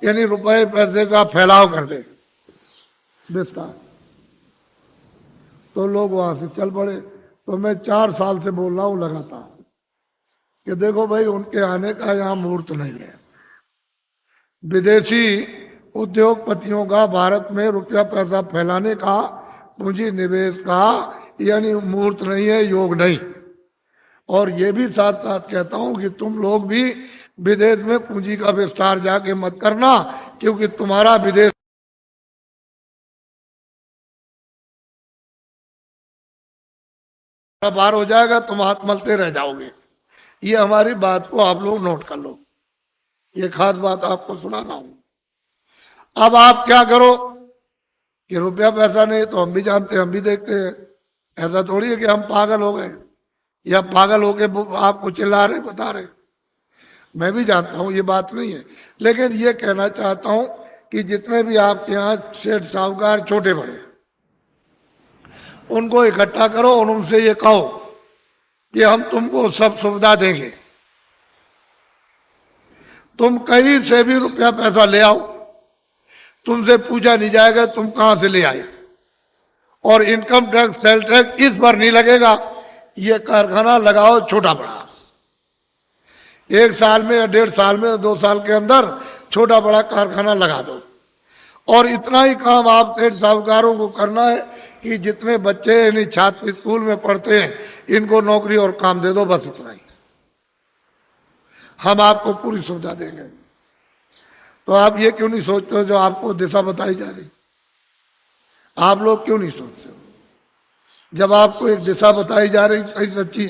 यानी रुपए पैसे का फैलाव कर दे विस्तार। तो लोग वहां से चल पड़े। तो मैं 4 साल से बोल रहा हूं लगातार कि देखो भाई उनके आने का यहाँ मुहूर्त नहीं है। विदेशी उद्योगपतियों का भारत में रुपया पैसा फैलाने का, पूंजी निवेश का यानी मुहूर्त नहीं है, योग नहीं। और ये भी साथ साथ कहता हूं कि तुम लोग भी विदेश में पूंजी का विस्तार जाके मत करना, क्योंकि तुम्हारा विदेश बाहर हो जाएगा, तुम हाथ मलते रह जाओगे। ये हमारी बात को आप लोग नोट कर लो, ये खास बात आपको सुना रहा हूं। अब आप क्या करो कि रुपया पैसा नहीं तो हम भी जानते हैं, हम भी देखते हैं। ऐसा थोड़ी है कि हम पागल हो गए या पागल होके आपको चिल्ला रहे बता रहे। मैं भी जानता हूं ये बात नहीं है, लेकिन ये कहना चाहता हूं कि जितने भी आपके यहाँ सेठ साहूकार छोटे बड़े, उनको इकट्ठा करो और उनसे ये कहो कि हम तुमको सब सुविधा देंगे, तुम कहीं से भी रुपया पैसा ले आओ, तुमसे पूछा नहीं जाएगा तुम कहां से ले आए, और इनकम टैक्स सेल टैक्स इस पर नहीं लगेगा। ये कारखाना लगाओ छोटा बड़ा, 1 साल में या 1.5 साल में 2 साल के अंदर छोटा बड़ा कारखाना लगा दो। और इतना ही काम आप सेठ साहूकारों को करना है कि जितने बच्चे यानी छात्र स्कूल में पढ़ते हैं इनको नौकरी और काम दे दो, बस इतना ही। हम आपको पूरी सुविधा देंगे। तो आप ये क्यों नहीं सोचते हो जो आपको दिशा बताई जा रही? आप लोग क्यों नहीं सोचते हो? जब आपको एक दिशा बताई जा रही सही सच्ची,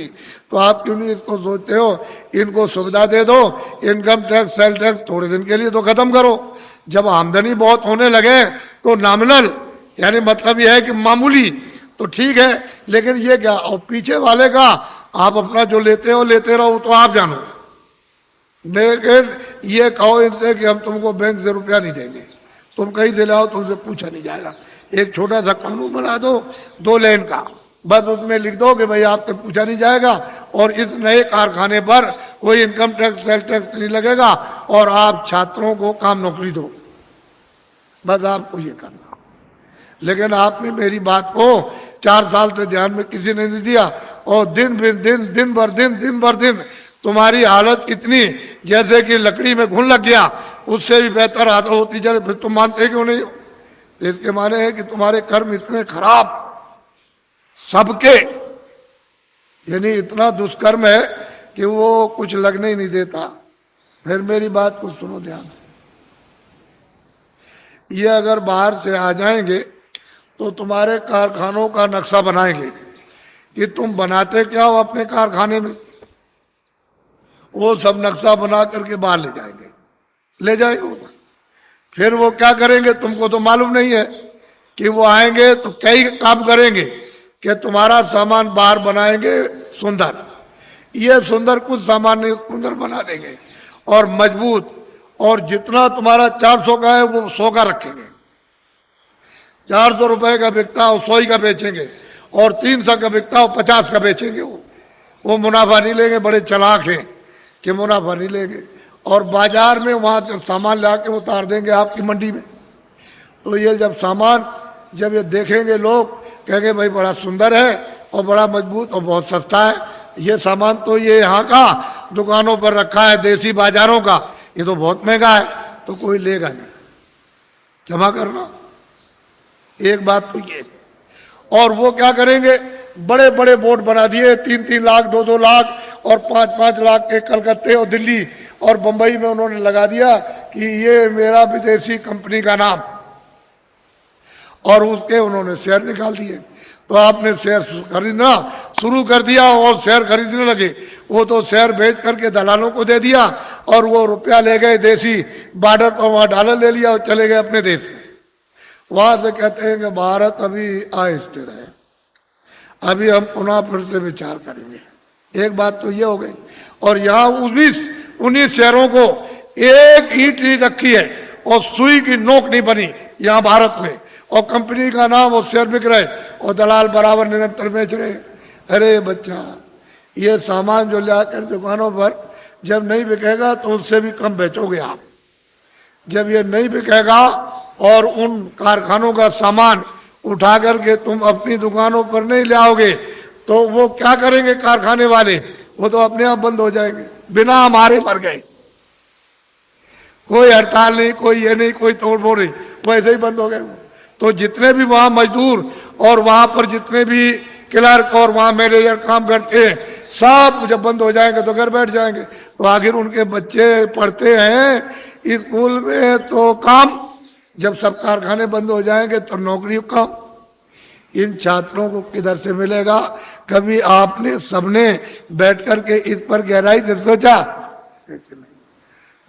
तो आप क्यों नहीं इसको सोचते हो इनको सुविधा दे दो, इनकम टैक्स सेल टैक्स थोड़े दिन के लिए तो खत्म करो। जब आमदनी बहुत होने लगे तो नॉमिनल यानी मतलब यह है कि मामूली तो ठीक है, लेकिन ये क्या, और पीछे वाले का आप अपना जो लेते हो लेते रहो, तो आप जानो। लेकिन ये कहो इनसे कि हम तुमको बैंक से रुपया नहीं देंगे, तुम कहीं से लाओ, तुमसे पूछा नहीं जाएगा। एक छोटा सा कानून बना दो 2 लाइन का, बस उसमें लिख दो कि भाई आपसे पूछा नहीं जाएगा और इस नए कारखाने पर कोई इनकम टैक्स सेल टैक्स नहीं लगेगा और आप छात्रों को काम नौकरी दो, बस आपको ये करना। लेकिन आपने मेरी बात को 4 साल से ध्यान में किसी ने नहीं दिया और दिन भर दिन तुम्हारी हालत इतनी जैसे कि लकड़ी में घुन लग गया, उससे भी बेहतर हालत होती जा रही। फिर तुम मानते क्यों नहीं हो? इसके माने है कि तुम्हारे कर्म इतने खराब सबके, यानी इतना दुष्कर्म है कि वो कुछ लगने ही नहीं देता। फिर मेरी बात को सुनो ध्यान से। ये अगर बाहर से आ जाएंगे तो तुम्हारे कारखानों का नक्शा बनाएंगे कि तुम बनाते क्या हो अपने कारखाने में, वो सब नक्शा बना करके बाहर ले जाएंगे। फिर वो क्या करेंगे तुमको तो मालूम नहीं है कि वो आएंगे तो कई काम करेंगे कि तुम्हारा सामान बाहर बनाएंगे सुंदर, ये सुंदर कुछ सामान नहीं सुंदर बना देंगे और मजबूत, और जितना तुम्हारा 400 का है वो 100 का रखेंगे। 400 रुपए का बिकता हो 100 का बेचेंगे और 300 का बिकता हो 50 का बेचेंगे। वो मुनाफा नहीं लेंगे, बड़े चालाक हैं कि मुनाफा नहीं लेंगे। और बाजार में वहां से सामान ला के उतार देंगे आपकी मंडी में। तो ये जब सामान जब ये देखेंगे लोग कहेंगे भाई बड़ा सुंदर है और बड़ा मजबूत और बहुत सस्ता है, ये सामान तो ये यहाँ का दुकानों पर रखा है देसी बाजारों का, ये तो बहुत महंगा है, तो कोई लेगा नहीं। जमा करना एक बात तो ये। और वो क्या करेंगे, बड़े बड़े बोर्ड बना दिए, 3-3 लाख 2-2 लाख और 5-5 लाख के कलकत्ते और दिल्ली और बंबई में उन्होंने लगा दिया कि ये मेरा विदेशी कंपनी का नाम, और उसके उन्होंने शेयर निकाल दिए। तो आपने शेयर खरीदना शुरू कर दिया और शेयर खरीदने लगे, वो तो शेयर बेच करके दलालों को दे दिया और वो रुपया ले गए देसी बॉर्डर पर, वहां डॉलर ले लिया और चले गए अपने देश में। वहां से कहते हैं कि भारत अभी अस्थिर है, अभी हम पुनः फिर से विचार करेंगे। एक बात तो ये हो गई। और यहाँ उन्हीं शहरों को एक ईंट नहीं रखी है और सुई की नोक नहीं बनी यहां भारत में, और कंपनी का नाम और शेयर बिक रहे और दलाल बराबर निरंतर बेच रहे। अरे बच्चा, ये सामान जो लाकर दुकानों पर जब नहीं बिकेगा तो उससे भी कम बेचोगे आप। जब ये नहीं बिकेगा और उन कारखानों का सामान उठा करके तुम अपनी दुकानों पर नहीं ले आओगे तो वो क्या करेंगे कारखाने वाले? वो तो अपने आप बंद हो जाएंगे, बिना हमारे मर गए। कोई हड़ताल नहीं, कोई ये नहीं, कोई तोड़फोड़ नहीं, वो ऐसे ही बंद हो गए। तो जितने भी वहां मजदूर और वहां पर जितने भी क्लर्क और वहां मैनेजर काम करते हैं, सब जब बंद हो जाएंगे तो घर बैठ जाएंगे। तो आखिर उनके बच्चे पढ़ते हैं स्कूल में तो काम, जब सब कारखाने बंद हो जाएंगे तो नौकरी काम। इन छात्रों को किधर से मिलेगा? कभी आपने सबने बैठ करके इस पर गहराई से सोचा?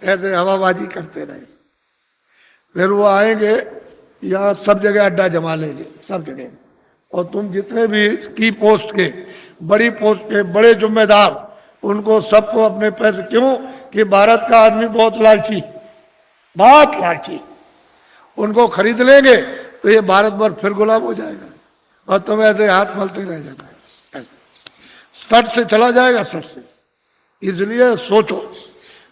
ऐसे हवाबाजी करते रहे। फिर वो आएंगे यहाँ सब जगह अड्डा जमा लेंगे, सब जगह। और तुम जितने भी की पोस्ट के, बड़ी पोस्ट के बड़े जिम्मेदार, उनको सबको अपने पैसे, क्यों कि भारत का आदमी बहुत लालची, बहुत लालची, उनको खरीद लेंगे तो ये भारत भर फिर गुलाम हो जाएगा और तुम ऐसे हाथ मलते रह जाएगा, सट से चला जाएगा, सट से। इसलिए सोचो,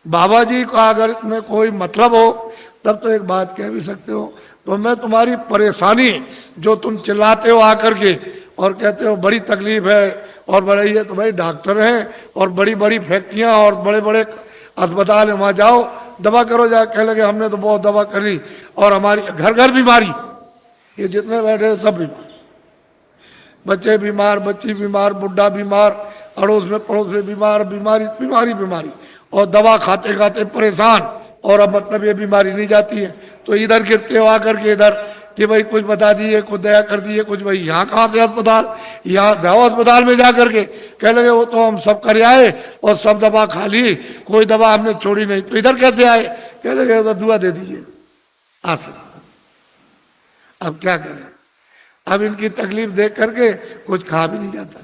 बाबा जी का अगर इसमें कोई मतलब हो तब तो एक बात कह भी सकते हो। तो मैं तुम्हारी परेशानी जो तुम चिल्लाते हो आकर के और कहते हो बड़ी तकलीफ है और बड़े ये, तो भाई डॉक्टर हैं और बड़ी बड़ी फैक्ट्रियां और बड़े बड़े अस्पताल है, वहां जाओ दवा करो। जा कह लगे हमने तो बहुत दवा कर ली और हमारी घर घर बीमारी, ये जितने बैठे सब बीमार, बच्चे बीमार, बच्ची बीमार, बुढ़ा बीमार, अड़ोस में पड़ोस में बीमार, बीमारी बीमारी बीमारी, और दवा खाते खाते परेशान। और अब मतलब ये बीमारी नहीं जाती है तो इधर गिरते हो आकर के इधर कि भाई कुछ बता दिए, कुछ दया कर दिए, कुछ भाई यहाँ कहाँ से अस्पताल, यहाँ जाओ अस्पताल में जा करके। कह लगे वो तो हम सब कर आए और सब दवा खा ली, कोई दवा हमने छोड़ी नहीं, तो इधर कैसे आए? कह लगे तो दुआ दे दीजिए आ सकता। अब क्या करें? अब इनकी तकलीफ देख करके कुछ खा भी नहीं जाता,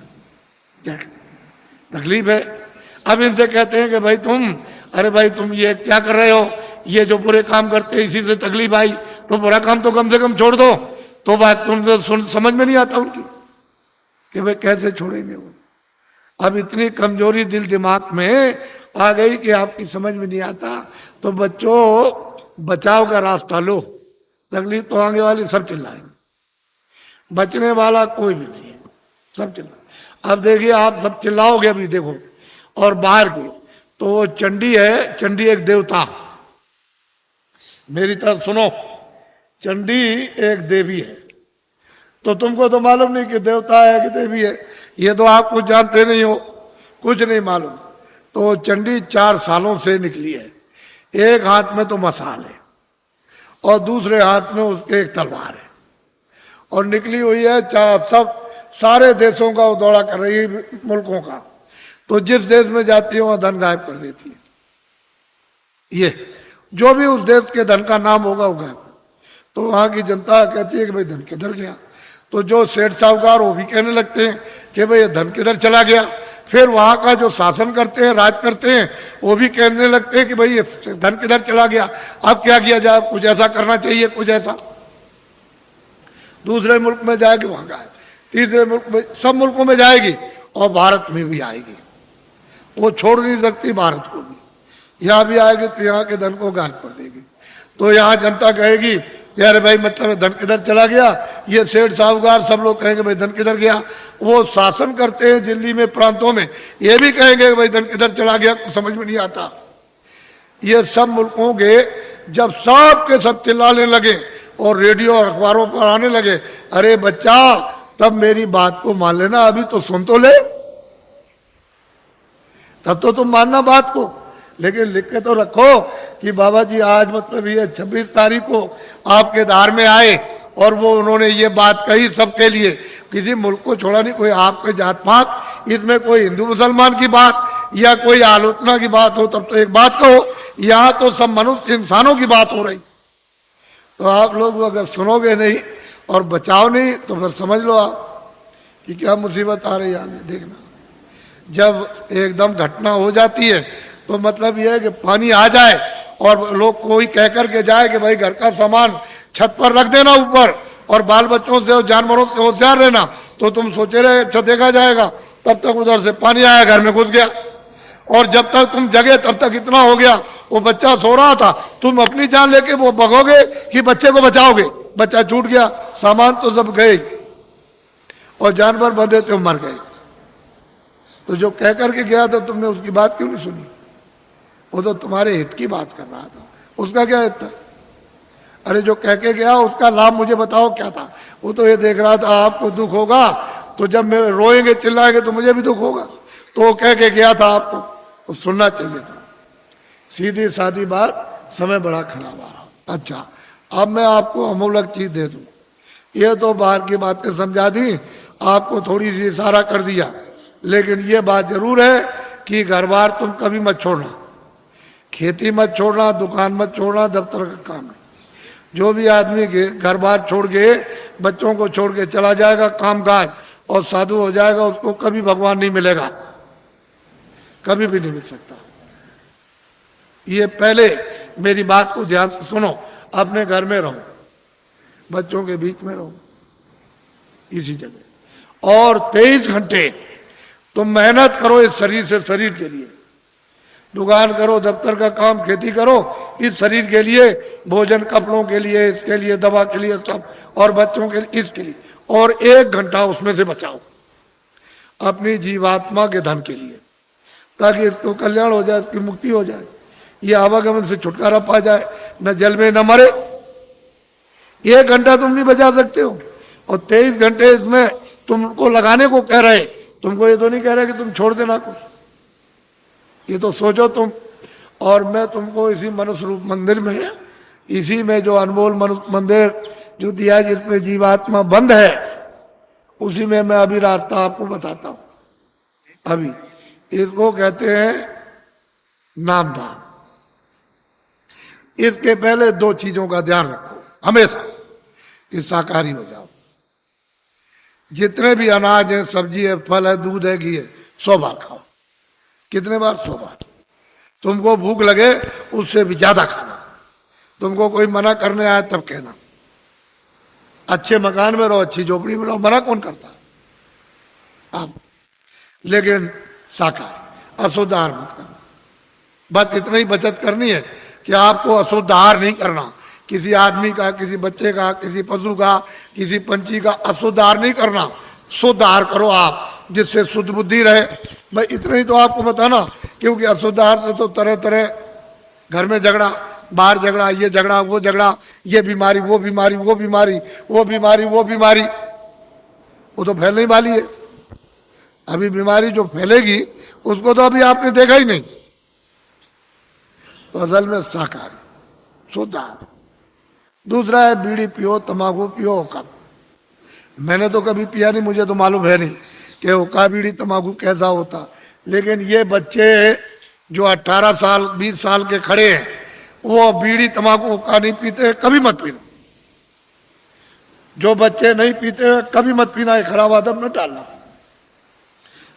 क्या तकलीफ है। अब इनसे कहते हैं कि भाई तुम, अरे भाई तुम ये क्या कर रहे हो, ये जो बुरे काम करते हैं इसी से तकलीफ आई, तो बुरा काम तो कम से कम छोड़ दो। तो बात तुमसे समझ में नहीं आता उनकी कि भाई कैसे छोड़ेंगे वो। अब इतनी कमजोरी दिल दिमाग में आ गई कि आपकी समझ में नहीं आता। तो बच्चों, बचाव का रास्ता लो, तकलीफ तो आगे वाली सब चिल्लाएंगे, बचने वाला कोई भी नहीं है, सब चिल्ला। अब देखिए आप सब चिल्लाओगे अभी देखो, और बाहर के तो वो चंडी है, चंडी एक देवता, मेरी तरफ सुनो, चंडी एक देवी है। तो तुमको तो मालूम नहीं कि देवता है कि देवी है, ये तो आप कुछ जानते नहीं हो, कुछ नहीं मालूम। तो चंडी 4 सालों से निकली है, एक हाथ में तो मसाल है और दूसरे हाथ में उसके एक तलवार है, और निकली हुई है सब सारे देशों का दौरा कर रही है, मुल्कों का। तो जिस देश में जाती है वहां धन गायब कर देती है, ये जो भी उस देश के धन का नाम होगा वो गायब। तो वहां की जनता कहती है कि भाई धन किधर गया? तो जो सेठ साहूकार वो भी कहने लगते हैं कि भाई ये धन किधर चला गया। फिर वहां का जो शासन करते हैं, राज करते हैं, वो भी कहने लगते हैं कि भाई ये धन किधर चला गया, अब क्या किया जाए, कुछ ऐसा करना चाहिए, कुछ ऐसा। दूसरे मुल्क में जाएगी वहां गायब, तीसरे मुल्क में, सब मुल्कों में जाएगी और भारत में भी आएगी। वो छोड़ नहीं सकती भारत को भी, यहाँ भी आएगी तो यहाँ के धन को गायब कर देगी। तो यहाँ जनता कहेगी यार भाई मतलब धन किधर चला गया, ये सेठ साहूकार सब लोग कहेंगे भाई धन किधर गया। वो शासन करते हैं दिल्ली में, प्रांतों में, ये भी कहेंगे भाई धन किधर चला गया, कुछ समझ में नहीं आता। ये सब मुल्कों के जब सब के सब चिल्लाने लगे और रेडियो और अखबारों पर आने लगे, अरे बच्चा तब मेरी बात को मान लेना, अभी तो सुन तो ले, तब तो तुम मानना बात को, लेकिन लिख के तो रखो कि बाबा जी आज मतलब ये 26 तारीख को आपके धार में आए और वो उन्होंने ये बात कही सबके लिए, किसी मुल्क को छोड़ा नहीं, कोई आपके जात पात, इसमें कोई हिंदू मुसलमान की बात या कोई आलोचना की बात हो तब तो एक बात कहो, यहाँ तो सब मनुष्य इंसानों की बात हो रही। तो आप लोग अगर सुनोगे नहीं और बचाओ नहीं तो फिर समझ लो आप कि क्या मुसीबत आ रही है आगे। देखना जब एकदम घटना हो जाती है तो मतलब यह है कि पानी आ जाए और लोग कोई कह करके जाए कि भाई घर का सामान छत पर रख देना ऊपर और बाल बच्चों से और जानवरों से होशियार रहना, तो तुम सोचे रहे अच्छा देखा जाएगा, तब तक उधर से पानी आया, घर में घुस गया। और जब तक तुम जगे तब तक इतना हो गया, वो बच्चा सो रहा था, तुम अपनी जान लेके वो भगोगे कि बच्चे को बचाओगे, बच्चा छूट गया, सामान तो सब गए और जानवर बंधे थे मर गए। तो जो कह करके गया था तुमने उसकी बात क्यों नहीं सुनी? वो तो तुम्हारे हित की बात कर रहा था, उसका क्या हित था? अरे जो कह के गया उसका लाभ मुझे बताओ क्या था? वो तो ये देख रहा था आपको दुख होगा तो जब मैं रोएंगे चिल्लाएंगे तो मुझे भी दुख होगा, तो वो कह के गया था आपको, तो सुनना चाहिए था। सीधी सादी बात, समय बड़ा खराब आ रहा। अच्छा अब मैं आपको अमूलक चीज दे दूं, ये तो बाहर की बातें समझा दी, आपको थोड़ी सी इशारा कर दिया, लेकिन ये बात जरूर है कि घर बार तुम कभी मत छोड़ना, खेती मत छोड़ना, दुकान मत छोड़ना, दफ्तर का काम नहीं। जो भी आदमी के घर बार छोड़ के बच्चों को छोड़ के चला जाएगा काम काज और साधु हो जाएगा, उसको कभी भगवान नहीं मिलेगा, कभी भी नहीं मिल सकता। ये पहले मेरी बात को ध्यान से सुनो, अपने घर में रहो, बच्चों के बीच में रहो इसी जगह, और 23 घंटे तुम मेहनत करो इस शरीर से, शरीर के लिए दुकान करो, दफ्तर का काम, खेती करो, इस शरीर के लिए, भोजन कपड़ों के लिए, इसके लिए, दवा के लिए सब, और बच्चों के लिए, इसके लिए, और 1 घंटा उसमें से बचाओ अपनी जीवात्मा के धन के लिए, ताकि इसको कल्याण हो जाए, इसकी मुक्ति हो जाए, ये आवागमन से छुटकारा पा जाए, न जल में न मरे। 1 घंटा तुम नहीं बचा सकते हो, और 23 घंटे इसमें तुमको लगाने को कह रहे, तुमको ये तो नहीं कह रहे कि तुम छोड़ देना कुछ, ये तो सोचो तुम। और मैं तुमको इसी मनुष्य रूप मंदिर में, इसी में जो अनमोल मनुष्य मंदिर जो दिया जिसमें जीवात्मा बंद है, उसी में मैं अभी रास्ता आपको बताता हूं। अभी इसको कहते हैं नामधाम। इसके पहले 2 चीजों का ध्यान रखो हमेशा कि शाकाहारी हो जाओ। जितने भी अनाज है, सब्जी है, फल है, दूध है, घी है, 100 बार खाओ। कितने बार? 100 बार। तुमको भूख लगे उससे भी ज्यादा खाना, तुमको कोई मना करने आए तब कहना। अच्छे मकान में रहो, अच्छी झोपड़ी में रहो, मना कौन करता आप? लेकिन शाकाहारी, अशुद्ध आहार मत करना। बस इतना ही बचत करनी है कि आपको अशुद्ध आहार नहीं करना, किसी आदमी का, किसी बच्चे का, किसी पशु का, किसी पंछी का अशुद्ध आहार नहीं करना। शुद्ध आहार करो आप, जिससे शुद्ध बुद्धि रहे। भाई इतना ही तो आपको बताना, क्योंकि अशुद्ध आहार से तो तरह तरह घर में झगड़ा, बाहर झगड़ा, ये झगड़ा, वो झगड़ा, ये बीमारी, वो बीमारी, वो बीमारी, वो बीमारी, वो बीमारी, वो तो फैलने वाली है। अभी बीमारी जो फैलेगी उसको तो अभी आपने देखा ही नहीं। तो असल में शाकाहारी, शुद्ध आहार। दूसरा है बीड़ी पियो, तंबाकू पियो, कब। मैंने तो कभी पिया नहीं, मुझे तो मालूम है नहीं कि हुक्का बीड़ी तंबाकू कैसा होता। लेकिन ये बच्चे जो 18 साल 20 साल के खड़े हैं, वो बीड़ी तंबाकू हुक्का नहीं पीते, कभी मत पीना। जो बच्चे नहीं पीते कभी मत पीना, एक खराब आदत न डालना।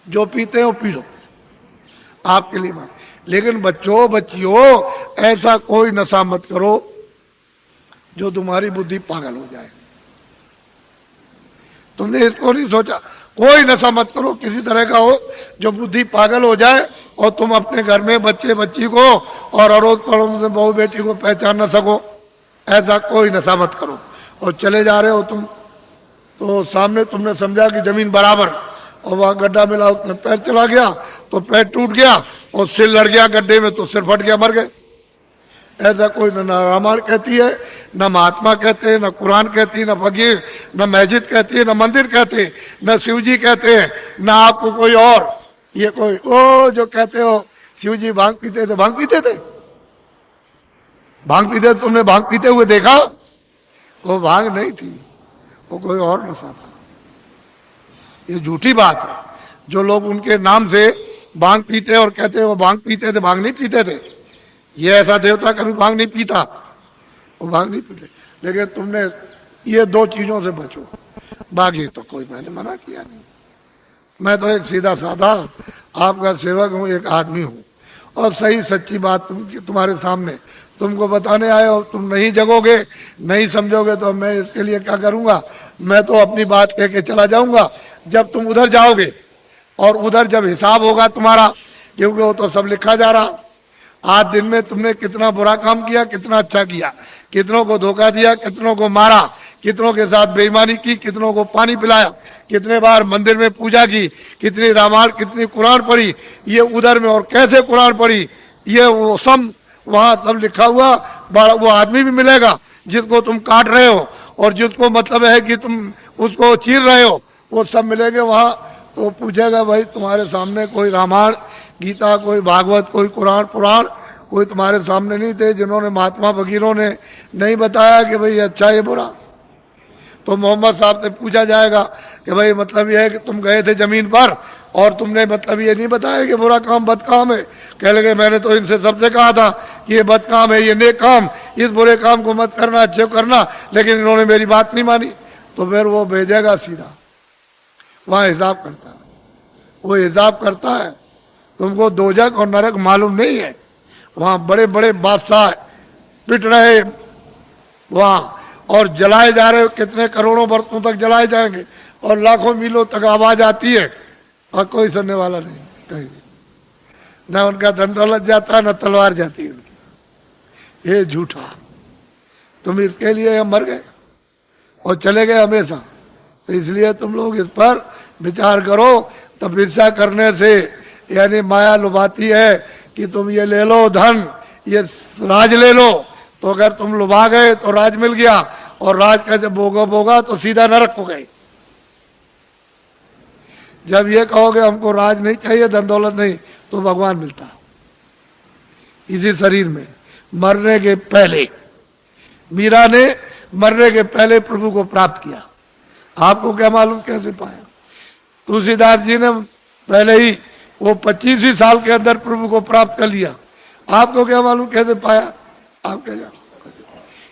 जो पीते हो पी लो, आपके लिए बात। लेकिन बच्चों बच्चियों ऐसा कोई नशा मत करो जो तुम्हारी बुद्धि पागल हो जाए। तुमने इसको नहीं सोचा? कोई नशा मत करो किसी तरह का हो जो बुद्धि पागल हो जाए और तुम अपने घर में बच्चे बच्ची को और अड़ोस पड़ोस में बहू बेटी को पहचान न सको। ऐसा कोई नशा मत करो। और चले जा रहे हो तुम, तो सामने तुमने समझा कि जमीन बराबर, और वहां गड्ढा मिला, उसमें पैर चला गया तो पैर टूट गया और सिर लड़ गया गड्ढे में तो सिर फट गया, मर गए। ऐसा कोई न रामायण कहती है, न महात्मा कहते हैं, न कुरान कहती है, न फकीर, न मस्जिद कहती है, न मंदिर कहते हैं, न शिव जी कहते हैं, न आपको कोई और। ये कोई ओ जो कहते हो शिव जी भांग पीते थे, भांग पीते थे, भांग पीते, तुमने भांग पीते हुए देखा? वो भांग नहीं थी, वो कोई और नशा था। ये झूठी बात है। जो लोग उनके नाम से भांग पीते और कहते वो भांग पीते थे, भांग नहीं पीते थे। ये ऐसा देवता कभी भांग नहीं पीता, वो भांग नहीं पीते। लेकिन तुमने ये 2 चीजों से बचो, बाकी तो कोई मैंने मना किया नहीं। मैं तो एक सीधा साधा आपका सेवक हूं, एक आदमी हूं, और सही सच्ची बात तुम्हारे सामने तुमको बताने आए हो, तुम नहीं जगोगे, नहीं समझोगे तो मैं इसके लिए क्या करूंगा? मैं तो अपनी बात कह के चला जाऊंगा। जब तुम उधर जाओगे और उधर जब हिसाब होगा तुम्हारा, क्योंकि वो तो सब लिखा जा रहा, आज दिन में तुमने कितना बुरा काम किया, कितना अच्छा किया, कितनों को धोखा दिया, कितनों को मारा, कितनों के साथ बेईमानी की, कितनों को पानी पिलाया, कितने बार मंदिर में पूजा की, कितनी रामायण, कितनी कुरान पढ़ी, ये उधर में और कैसे कुरान पढ़ी, ये वो सब वहां सब लिखा हुआ। वो आदमी भी मिलेगा जिसको तुम काट रहे हो और जिसको मतलब है कि तुम उसको चीर रहे हो, वो सब मिलेंगे वहां। तो पूछेगा भाई तुम्हारे सामने कोई रामायण गीता, कोई भागवत, कोई कुरान पुराण कोई तुम्हारे सामने नहीं थे जिन्होंने महात्मा फकीरों ने नहीं बताया कि भाई अच्छा ये बुरा? तो मोहम्मद साहब से पूछा जाएगा कि भाई मतलब ये है कि तुम गए थे जमीन पर और तुमने मतलब ये नहीं बताया कि बुरा काम बद काम है। कह लगे मैंने तो इनसे सबसे कहा था कि ये बद काम है, ये नेक काम, इस बुरे काम को मत करना, अच्छे करना, लेकिन इन्होंने मेरी बात नहीं मानी। तो फिर वो भेजेगा सीधा, वहां हिसाब करता है, वो हिसाब करता है। तुमको दोजख और नरक मालूम नहीं है, वहां बड़े बड़े बादशाह पिट रहे वहां और जलाए जा रहे, कितने करोड़ों वर्षों तक जलाए जाएंगे और लाखों मीलों तक आवाज आती है और कोई सुनने वाला नहीं कहीं भी, ना उनका धन दौलत जाता, ना तलवार जाती उनकी। ये झूठा, तुम इसके लिए हम मर गए और चले गए हमेशा। तो इसलिए तुम लोग इस पर विचार करो। तपस्या करने से यानी माया लुभाती है कि तुम ये ले लो धन, ये राज ले लो, तो अगर तुम लुभा गए तो राज मिल गया और राज का जब भोगा तो सीधा नरक हो गए। जब ये कहोगे हमको राज नहीं चाहिए, धन दौलत नहीं, तो भगवान मिलता इसी शरीर में। मरने के पहले मीरा ने मरने के पहले प्रभु को प्राप्त किया। आपको क्या मालूम कैसे पाया? तुलसीदास जी ने पहले ही वो 25 ही साल के अंदर प्रभु को प्राप्त कर लिया। आपको क्या मालूम कैसे पाया? आप क्या जानो?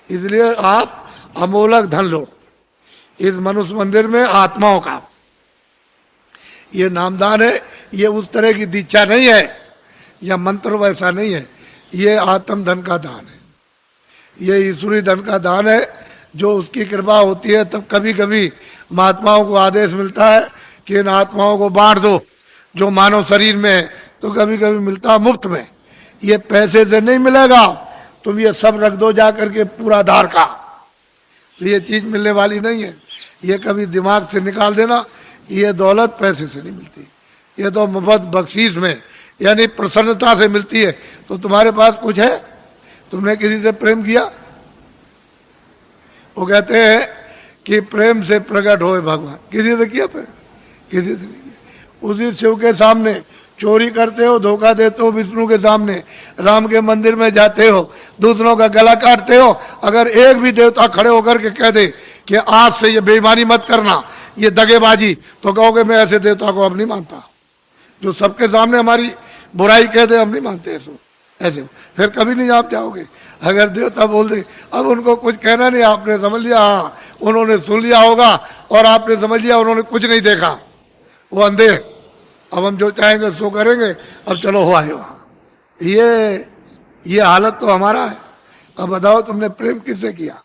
इसलिए आप अमोलक धन लो इस मनुष्य मंदिर में आत्माओं का। ये नामदान है, ये उस तरह की दीक्षा नहीं है या मंत्र वैसा नहीं है, ये आत्म धन का दान है, ये ईश्वरी धन का दान है। जो उसकी कृपा होती है तब कभी कभी महात्माओं को आदेश मिलता है कि इन आत्माओं को बांट दो जो मानव शरीर में है, तो कभी कभी मिलता है मुफ्त में। ये पैसे से नहीं मिलेगा, तुम ये सब रख दो जा करके पूरा आधार का, तो ये चीज मिलने वाली नहीं है। ये कभी दिमाग से निकाल देना, ये दौलत पैसे से नहीं मिलती, ये तो मुफ्त बख्शीश में यानी प्रसन्नता से मिलती है। तो तुम्हारे पास कुछ है, तुमने किसी से प्रेम किया? वो कहते हैं कि प्रेम से प्रकट होए भगवान। किसी से किया प्रेम? किसी से नहीं किया। उसी शिव के सामने चोरी करते हो, धोखा देते हो, विष्णु के सामने राम के मंदिर में जाते हो, दूसरों का गला काटते हो। अगर एक भी देवता खड़े होकर के कह दे कि आज से ये बेईमानी मत करना, ये दगेबाजी, तो कहोगे मैं ऐसे देवता को अब नहीं मानता। जो सबके सामने हमारी बुराई कह दे, हम नहीं मानते ऐसे, फिर कभी नहीं आप जाओगे। अगर देवता बोल दे, अब उनको कुछ कहना नहीं, आपने समझ लिया, हाँ उन्होंने सुन लिया होगा और आपने समझ लिया उन्होंने कुछ नहीं देखा, वो अंधे, अब हम जो चाहेंगे सो करेंगे, अब चलो हो आए वहां। ये हालत तो हमारा है। अब बताओ तुमने प्रेम किससे किया?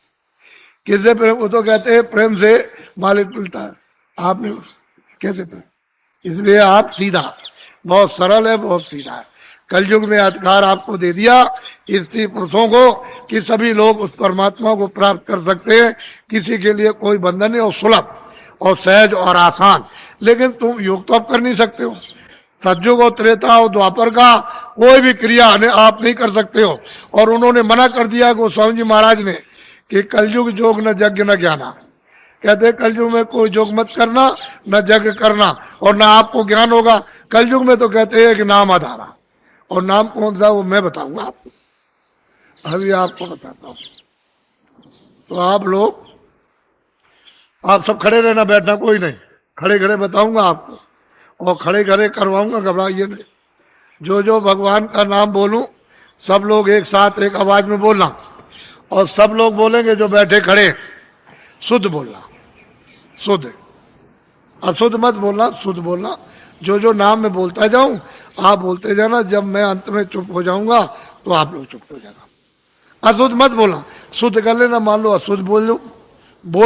किससे प्रेम? वो तो कहते हैं प्रेम से मालिक मिलता है, आपने कैसे प्रेम? इसलिए आप सीधा, बहुत सरल है, बहुत सीधा है। कलयुग ने अधिकार आपको दे दिया स्त्री पुरुषों को कि सभी लोग उस परमात्मा को प्राप्त कर सकते हैं, किसी के लिए कोई बंधन नहीं, और सुलभ और सहज और आसान। लेकिन तुम योग तो आप कर नहीं सकते हो, सतयुग और त्रेता और द्वापर का कोई भी क्रिया आप नहीं कर सकते हो। और उन्होंने मना कर दिया गोस्वामी जी महाराज ने कि कलयुग जोग न यज्ञ न ज्ञाना, कहते कलयुग में कोई जोग मत करना, न यज्ञ करना और न आपको ज्ञान होगा। कलयुग में तो कहते हैं कि नाम आधारा, और नाम कौन सा वो मैं बताऊंगा आपको, अभी आपको बताता हूं। तो आप लोग, आप सब खड़े रहना, बैठना कोई नहीं, खड़े खड़े बताऊंगा आपको और खड़े खड़े करवाऊंगा, घबराइए नहीं। जो जो भगवान का नाम बोलूं सब लोग एक साथ एक आवाज में बोलना, और सब लोग बोलेंगे जो बैठे खड़े, शुद्ध बोलना, शुद्ध, अशुद्ध मत बोलना, शुद्ध बोलना। जो जो नाम में बोलता जाऊं आप बोलते जाना, जब मैं अंत में चुप हो जाऊंगा तो आप लोग चुप हो जाना। अशुद्ध मत बोलना, शुद्ध कर लेना। मान लो अशुद्ध बोल